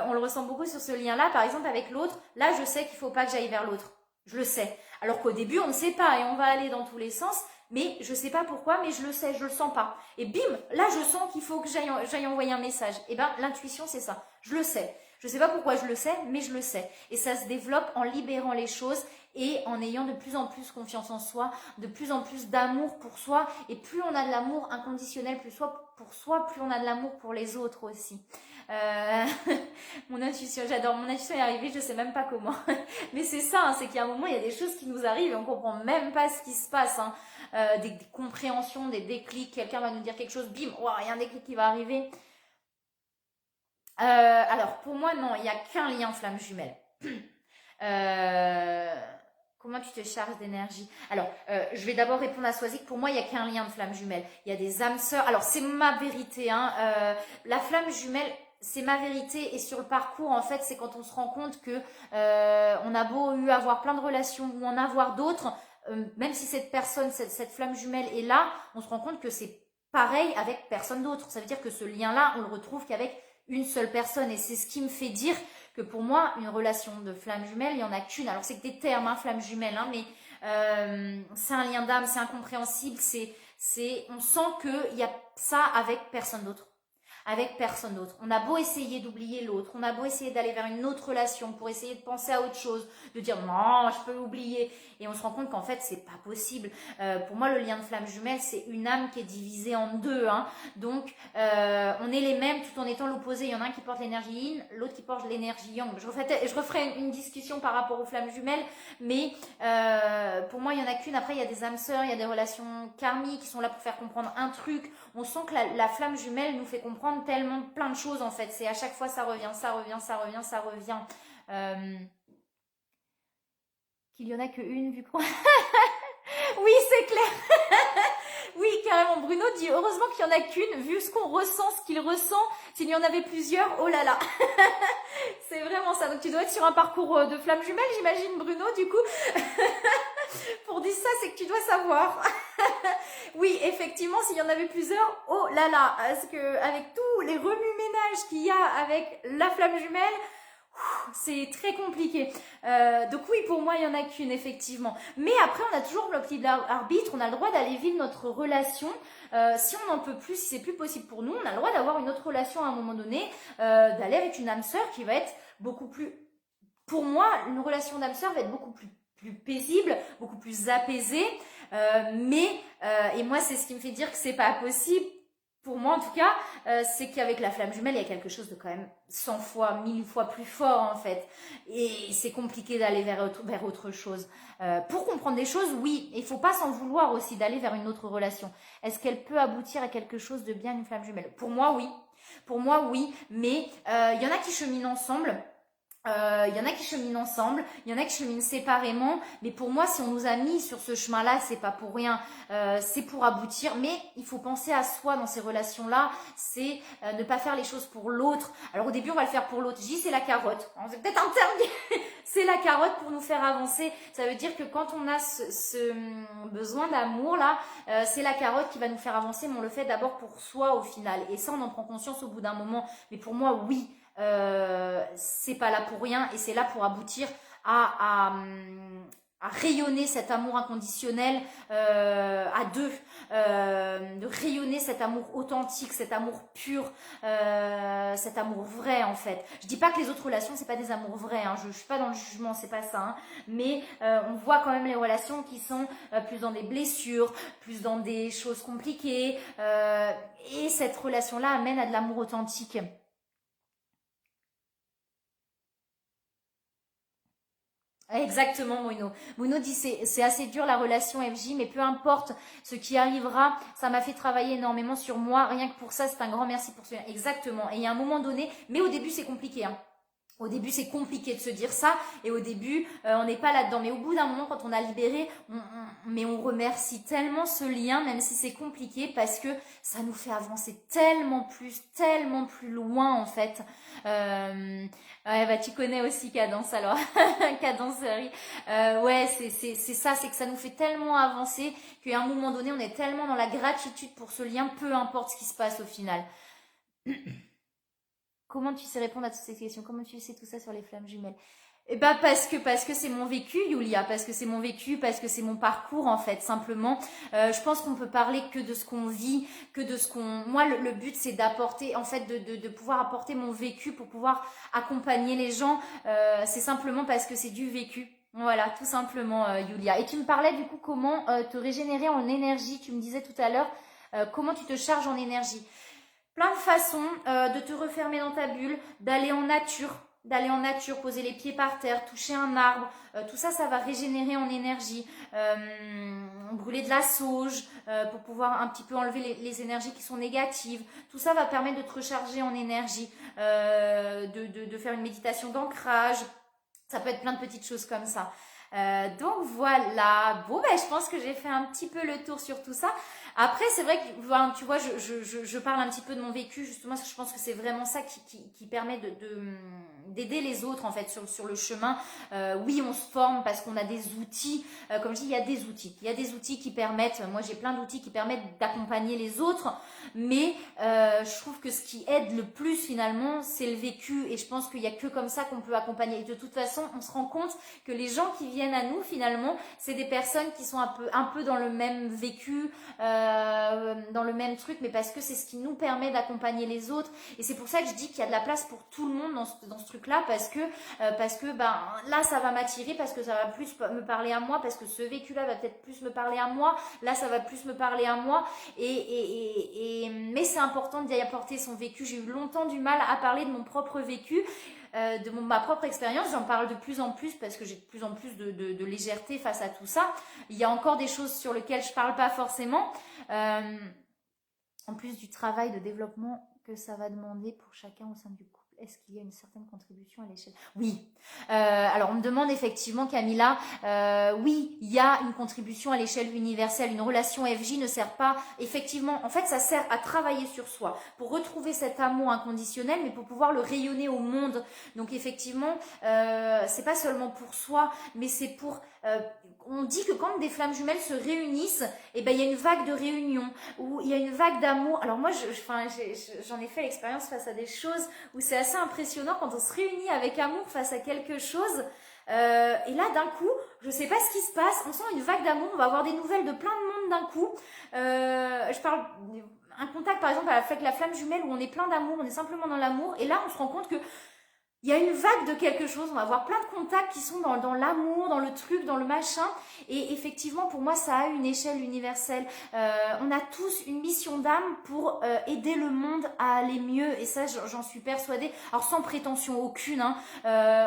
on le ressent beaucoup sur ce lien-là, par exemple avec l'autre, là je sais qu'il faut pas que j'aille vers l'autre. Je le sais. Alors qu'au début, on ne sait pas et on va aller dans tous les sens, mais je ne sais pas pourquoi, mais je le sais, je le sens pas. Et bim, là, je sens qu'il faut que j'aille envoyer un message. Et ben, l'intuition, c'est ça. Je le sais. Je ne sais pas pourquoi je le sais, mais je le sais. Et ça se développe en libérant les choses et en ayant de plus en plus confiance en soi, de plus en plus d'amour pour soi. Et plus on a de l'amour inconditionnel pour soi, plus on a de l'amour pour les autres aussi. Euh, mon intuition, j'adore. Mon intuition est arrivée, je sais même pas comment. Mais c'est ça, hein, c'est qu'il y a un moment, il y a des choses qui nous arrivent et on comprend même pas ce qui se passe. Hein. Des compréhensions, des déclics. Quelqu'un va nous dire quelque chose, bim, wow, il y a un déclic qui va arriver. Alors, pour moi, non, il n'y a qu'un lien flamme jumelle. Euh, Comment tu te charges d'énergie? Alors, je vais d'abord répondre à Swazik. Pour moi, il n'y a qu'un lien de flamme jumelle. Il y a des âmes sœurs. Alors, c'est ma vérité. Hein. La flamme jumelle, c'est ma vérité. Et sur le parcours, en fait, c'est quand on se rend compte que on a beau avoir plein de relations ou en avoir d'autres, même si cette personne, cette flamme jumelle est là, on se rend compte que c'est pareil avec personne d'autre. Ça veut dire que ce lien-là, on le retrouve qu'avec une seule personne. Et c'est ce qui me fait dire que pour moi, une relation de flamme jumelle, il n'y en a qu'une. Alors c'est que des termes, hein, flamme jumelle, hein, mais c'est un lien d'âme, c'est incompréhensible, on sent qu'il y a ça avec personne d'autre. Avec personne d'autre. On a beau essayer d'oublier l'autre, on a beau essayer d'aller vers une autre relation pour essayer de penser à autre chose, de dire non, je peux l'oublier. Et on se rend compte qu'en fait, c'est pas possible. Pour moi, le lien de flamme jumelle, c'est une âme qui est divisée en deux. Hein. Donc, on est les mêmes tout en étant l'opposé. Il y en a un qui porte l'énergie yin, l'autre qui porte l'énergie yang. Je referai une discussion par rapport aux flammes jumelles, mais pour moi, il y en a qu'une. Après, il y a des âmes sœurs, il y a des relations karmiques qui sont là pour faire comprendre un truc. On sent que la flamme jumelle nous fait comprendre tellement plein de choses en fait. C'est à chaque fois ça revient, ça revient, ça revient, ça revient. Qu'il y en a qu'une vu quoi. Oui, c'est clair. Oui, carrément. Bruno dit heureusement qu'il n'y en a qu'une, vu ce qu'on ressent, ce qu'il ressent. S'il y en avait plusieurs, oh là là. C'est vraiment ça. Donc tu dois être sur un parcours de flamme jumelle, j'imagine, Bruno, du coup. Pour dire ça, c'est que tu dois savoir. Oui, effectivement, s'il y en avait plusieurs, oh là là. Parce que avec tous les remue-ménages qu'il y a avec la flamme jumelle, c'est très compliqué. Donc oui, pour moi, il n'y en a qu'une, effectivement. Mais après, on a toujours le petit arbitre, on a le droit d'aller vivre notre relation. Si on n'en peut plus, si c'est plus possible pour nous, on a le droit d'avoir une autre relation à un moment donné, d'aller avec une âme sœur qui va être beaucoup plus... Pour moi, une relation d'âme sœur va être beaucoup plus paisible, beaucoup plus apaisée. Et moi, c'est ce qui me fait dire que c'est pas possible. Pour moi, en tout cas, c'est qu'avec la flamme jumelle, il y a quelque chose de quand même 100 fois, 1000 fois plus fort, en fait. Et c'est compliqué d'aller vers autre chose. Pour comprendre des choses, oui. Et il faut pas s'en vouloir aussi d'aller vers une autre relation. Est-ce qu'elle peut aboutir à quelque chose de bien, une flamme jumelle? Pour moi, oui. Pour moi, oui. Mais il y en a qui cheminent ensemble. Il y en a qui cheminent ensemble, il y en a qui cheminent séparément, mais pour moi, si on nous a mis sur ce chemin-là, c'est pas pour rien, c'est pour aboutir. Mais il faut penser à soi dans ces relations-là, c'est ne pas faire les choses pour l'autre. Alors au début, on va le faire pour l'autre. Je dis c'est la carotte. C'est peut-être un terme. C'est la carotte pour nous faire avancer. Ça veut dire que quand on a ce besoin d'amour là, c'est la carotte qui va nous faire avancer, mais on le fait d'abord pour soi au final. Et ça, on en prend conscience au bout d'un moment. Mais pour moi, oui. C'est pas là pour rien et c'est là pour aboutir à rayonner cet amour inconditionnel à deux, de rayonner cet amour authentique, cet amour pur, cet amour vrai en fait. Je dis pas que les autres relations c'est pas des amours vrais, hein, je suis pas dans le jugement, c'est pas ça, hein, mais on voit quand même les relations qui sont plus dans des blessures, plus dans des choses compliquées, et cette relation-là amène à de l'amour authentique. Exactement, Bruno. Bruno dit c'est assez dur la relation FJ, mais peu importe ce qui arrivera, ça m'a fait travailler énormément sur moi. Rien que pour ça, c'est un grand merci pour cela. Exactement. Et il y a un moment donné, mais au début c'est compliqué, hein. Au début, c'est compliqué de se dire ça, et au début, on n'est pas là-dedans. Mais au bout d'un moment, quand on a libéré, mais on remercie tellement ce lien, même si c'est compliqué, parce que ça nous fait avancer tellement plus loin, en fait. Ouais, bah tu connais aussi Cadence, alors, Cadencerie. Ouais, c'est ça, c'est que ça nous fait tellement avancer qu'à un moment donné, on est tellement dans la gratitude pour ce lien, peu importe ce qui se passe au final. Comment tu sais répondre à toutes ces questions? Comment tu sais tout ça sur les flammes jumelles? Eh ben parce que c'est mon vécu, Yulia, parce que c'est mon vécu, parce que c'est mon parcours en fait, simplement. Je pense qu'on peut parler que de ce qu'on vit, que de ce qu'on. Moi, le but c'est d'apporter, en fait, de pouvoir apporter mon vécu pour pouvoir accompagner les gens. C'est simplement parce que c'est du vécu. Voilà, tout simplement, Yulia. Et tu me parlais du coup comment te régénérer en énergie. Tu me disais tout à l'heure comment tu te charges en énergie. plein de façons de te refermer dans ta bulle, d'aller en nature, poser les pieds par terre, toucher un arbre, tout ça, ça va régénérer en énergie, brûler de la sauge pour pouvoir un petit peu enlever les énergies qui sont négatives, tout ça va permettre de te recharger en énergie, de faire une méditation d'ancrage, ça peut être plein de petites choses comme ça. Donc voilà, bon ben je pense que j'ai fait un petit peu le tour sur tout ça. Après c'est vrai que voilà, tu vois je parle un petit peu de mon vécu justement parce que je pense que c'est vraiment ça qui permet d'aider les autres en fait sur le chemin. Oui on se forme parce qu'on a des outils, comme je dis il y a des outils qui permettent, moi j'ai plein d'outils qui permettent d'accompagner les autres, mais je trouve que ce qui aide le plus finalement c'est le vécu et je pense qu'il n'y a que comme ça qu'on peut accompagner et de toute façon on se rend compte que les gens qui viennent à nous finalement c'est des personnes qui sont un peu dans le même vécu, dans le même truc, mais parce que c'est ce qui nous permet d'accompagner les autres et c'est pour ça que je dis qu'il y a de la place pour tout le monde dans ce truc là parce que ben là ça va m'attirer parce que ça va plus me parler à moi, parce que ce vécu là va peut-être plus me parler à moi, là ça va plus me parler à moi mais c'est important d'y apporter son vécu. J'ai eu longtemps du mal à parler de mon propre vécu, ma propre expérience. J'en parle de plus en plus parce que j'ai de plus en plus de légèreté face à tout ça. Il y a encore des choses sur lesquelles je parle pas forcément, en plus du travail de développement que ça va demander pour chacun au sein du couple. Est-ce qu'il y a une certaine contribution à l'échelle? Oui. Alors on me demande effectivement, Camilla, oui, il y a une contribution à l'échelle universelle. Une relation FJ ne sert pas, effectivement, en fait ça sert à travailler sur soi, pour retrouver cet amour inconditionnel, mais pour pouvoir le rayonner au monde. Donc effectivement, c'est pas seulement pour soi, mais c'est pour... on dit que quand des flammes jumelles se réunissent, eh ben, il y a une vague de réunion, où il y a une vague d'amour. Alors moi, j'en ai fait l'expérience face à des choses où c'est assez impressionnant quand on se réunit avec amour face à quelque chose. Et là, d'un coup, je sais pas ce qui se passe, on sent une vague d'amour, on va avoir des nouvelles de plein de monde d'un coup. Je parle un contact par exemple avec la flamme jumelle où on est plein d'amour, on est simplement dans l'amour, et là on se rend compte que il y a une vague de quelque chose, on va avoir plein de contacts qui sont dans l'amour, dans le truc, dans le machin. Et effectivement, pour moi, ça a une échelle universelle. On a tous une mission d'âme pour aider le monde à aller mieux. Et ça, j'en suis persuadée. Alors, sans prétention aucune, hein,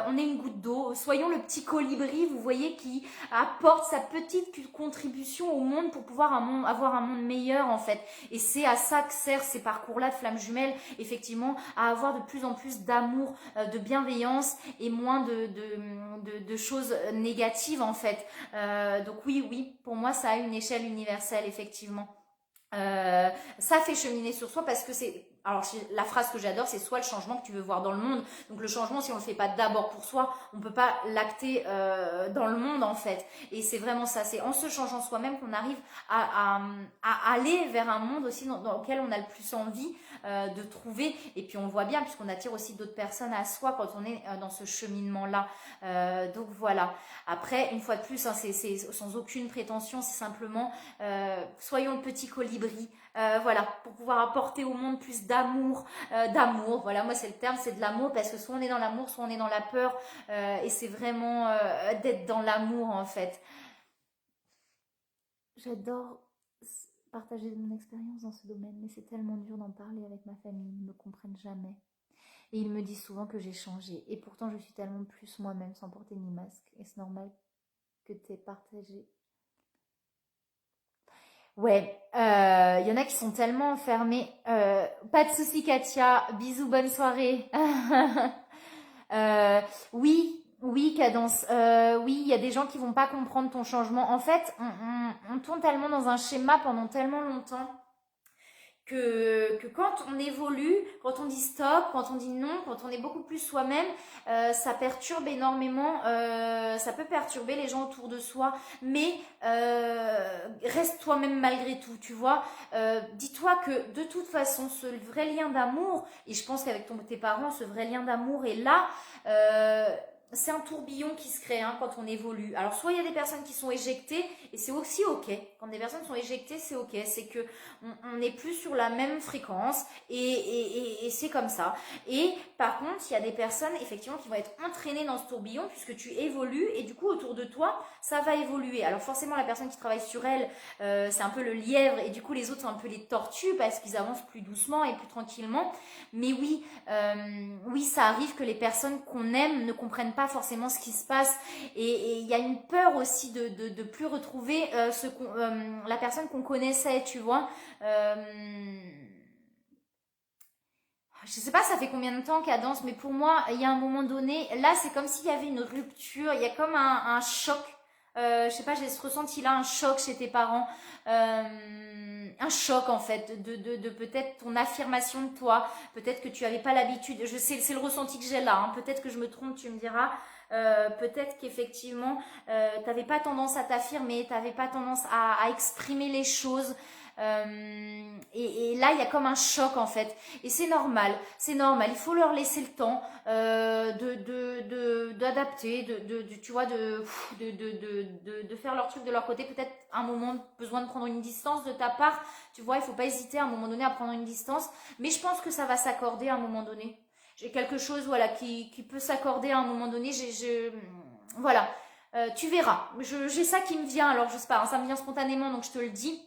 on est une goutte d'eau. Soyons le petit colibri, vous voyez, qui apporte sa petite contribution au monde pour pouvoir avoir un monde meilleur, en fait. Et c'est à ça que servent ces parcours-là de flammes jumelles, effectivement, à avoir de plus en plus d'amour, de bienveillance et moins de choses négatives en fait. Donc oui, pour moi ça a une échelle universelle effectivement. Ça fait cheminer sur soi parce que c'est... Alors la phrase que j'adore c'est soit le changement que tu veux voir dans le monde. Donc le changement si on le fait pas d'abord pour soi, on peut pas l'acter dans le monde en fait. Et c'est vraiment ça, c'est en se changeant soi-même qu'on arrive à aller vers un monde aussi dans lequel on a le plus envie de trouver. Et puis on le voit bien puisqu'on attire aussi d'autres personnes à soi quand on est dans ce cheminement là. Donc voilà. Après une fois de plus, hein, c'est sans aucune prétention, c'est simplement soyons le petit colibri. Voilà, pour pouvoir apporter au monde plus d'amour, voilà, moi c'est le terme, c'est de l'amour, parce que soit on est dans l'amour, soit on est dans la peur, et c'est vraiment d'être dans l'amour en fait. J'adore partager mon expérience dans ce domaine, mais c'est tellement dur d'en parler avec ma famille, ils ne me comprennent jamais. Et ils me disent souvent que j'ai changé, et pourtant je suis tellement plus moi-même sans porter ni masque, et c'est normal que tu aies partagé. Ouais, y en a qui sont tellement enfermés. Pas de souci, Katia. Bisous, bonne soirée. Oui, Cadence. Oui, il y a des gens qui vont pas comprendre ton changement. En fait, on tourne tellement dans un schéma pendant tellement longtemps que quand on évolue, quand on dit stop, quand on dit non, quand on est beaucoup plus soi-même, ça perturbe énormément, ça peut perturber les gens autour de soi, mais reste toi-même malgré tout, tu vois. Dis-toi que de toute façon, ce vrai lien d'amour, et je pense qu'avec tes parents, ce vrai lien d'amour est là, c'est un tourbillon qui se crée hein, quand on évolue. Alors soit il y a des personnes qui sont éjectées et c'est aussi ok. Quand des personnes sont éjectées, c'est ok. C'est que on n'est plus sur la même fréquence et c'est comme ça. Et par contre, il y a des personnes effectivement qui vont être entraînées dans ce tourbillon puisque tu évolues et du coup autour de toi, ça va évoluer. Alors forcément, la personne qui travaille sur elle, c'est un peu le lièvre et du coup les autres sont un peu les tortues parce qu'ils avancent plus doucement et plus tranquillement. Mais oui, oui, ça arrive que les personnes qu'on aime ne comprennent pas forcément ce qui se passe et il y a une peur aussi de plus retrouver la personne qu'on connaissait, tu vois. Je sais pas ça fait combien de temps Cadence, mais pour moi il y a un moment donné, là c'est comme s'il y avait une rupture, il y a comme un choc. Je sais pas, j'ai ce ressenti là, un choc chez tes parents, un choc en fait de peut-être ton affirmation de toi, peut-être que tu avais pas l'habitude, je sais, c'est le ressenti que j'ai là, hein. Peut-être que je me trompe, tu me diras, peut-être qu'effectivement t'avais pas tendance à t'affirmer, t'avais pas tendance à exprimer les choses. Et là il y a comme un choc en fait et c'est normal, il faut leur laisser le temps d'adapter, tu vois, de faire leur truc de leur côté. Peut-être un moment besoin de prendre une distance de ta part, tu vois, il faut pas hésiter à un moment donné à prendre une distance, mais je pense que ça va s'accorder à un moment donné. J'ai quelque chose voilà qui peut s'accorder à un moment donné. Voilà, tu verras. J'ai ça qui me vient. Alors je sais pas, hein, ça me vient spontanément donc je te le dis.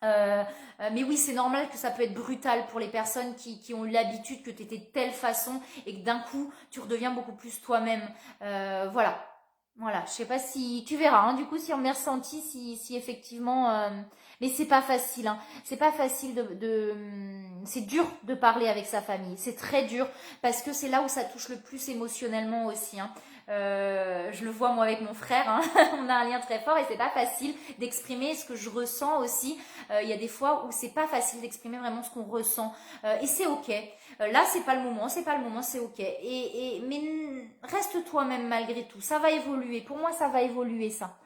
Mais oui, c'est normal que ça peut être brutal pour les personnes qui ont eu l'habitude que tu étais de telle façon et que d'un coup, tu redeviens beaucoup plus toi-même. Voilà. Voilà, je sais pas si tu verras, hein, du coup, si on m'est ressenti, si effectivement, mais c'est pas facile, hein, c'est pas facile c'est dur de parler avec sa famille, c'est très dur parce que c'est là où ça touche le plus émotionnellement aussi, hein. Je le vois moi avec mon frère, hein, on a un lien très fort et c'est pas facile d'exprimer ce que je ressens aussi. Il y a des fois où c'est pas facile d'exprimer vraiment ce qu'on ressent et c'est ok. Là, c'est pas le moment, c'est ok. Mais reste toi-même malgré tout. Ça va évoluer. Pour moi, ça va évoluer, ça.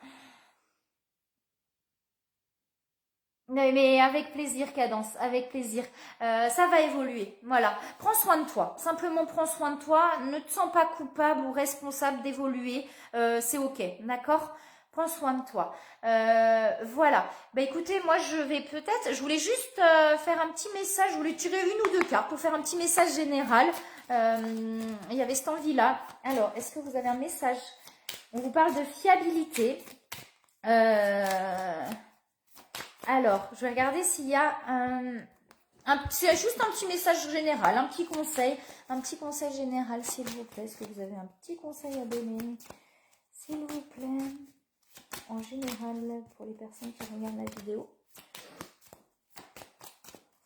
Mais avec plaisir, Cadence, avec plaisir. Ça va évoluer. Voilà. Prends soin de toi. Simplement, prends soin de toi. Ne te sens pas coupable ou responsable d'évoluer. C'est ok, d'accord? Prends soin de toi. Voilà. Bah écoutez, moi je voulais juste faire un petit message. Je voulais tirer une ou deux cartes pour faire un petit message général. Il y avait cette envie-là. Alors, est-ce que vous avez un message? On vous parle de fiabilité. Alors, je vais regarder s'il y a c'est juste un petit message général, un petit conseil général, s'il vous plaît. Est-ce que vous avez un petit conseil à donner, s'il vous plaît, en général, pour les personnes qui regardent la vidéo?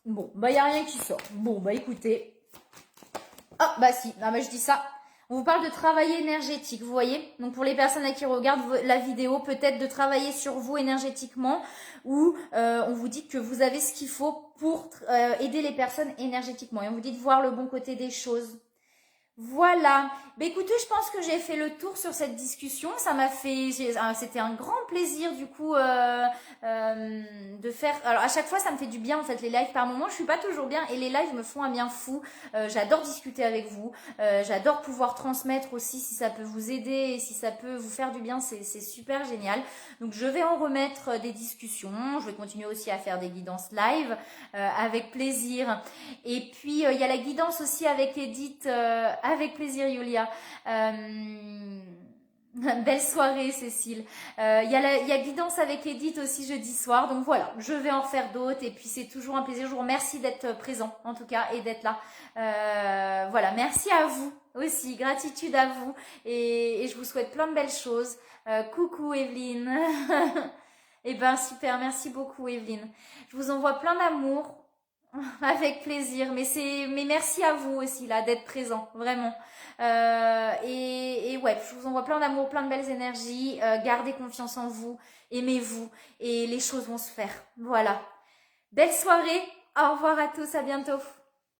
Bon, bah, il n'y a rien qui sort. Bon, bah, écoutez. Ah, bah, si. Non, mais je dis ça. On vous parle de travail énergétique, vous voyez. Donc pour les personnes qui regardent la vidéo, peut-être de travailler sur vous énergétiquement ou on vous dit que vous avez ce qu'il faut pour aider les personnes énergétiquement. Et on vous dit de voir le bon côté des choses. Voilà. Bah écoutez, je pense que j'ai fait le tour sur cette discussion. Ça m'a fait, c'était un grand plaisir du coup de faire. Alors à chaque fois, ça me fait du bien en fait les lives. Par moment, je suis pas toujours bien et les lives me font un bien fou. J'adore discuter avec vous. J'adore pouvoir transmettre aussi si ça peut vous aider et si ça peut vous faire du bien. C'est super génial. Donc je vais en remettre des discussions. Je vais continuer aussi à faire des guidances live avec plaisir. Et puis il y a la guidance aussi avec Edith. Avec plaisir, Yulia. Belle soirée, Cécile. Il y a guidance avec Edith aussi jeudi soir. Donc voilà, je vais en faire d'autres. Et puis c'est toujours un plaisir. Je vous remercie d'être présent, en tout cas, et d'être là. Voilà, merci à vous aussi. Gratitude à vous. Et je vous souhaite plein de belles choses. Coucou, Evelyne. Eh ben, super. Merci beaucoup, Evelyne. Je vous envoie plein d'amour. Avec plaisir, mais merci à vous aussi là d'être présent, vraiment. Et ouais, je vous envoie plein d'amour, plein de belles énergies. Gardez confiance en vous, aimez-vous et les choses vont se faire. Voilà. Belle soirée. Au revoir à tous, à bientôt.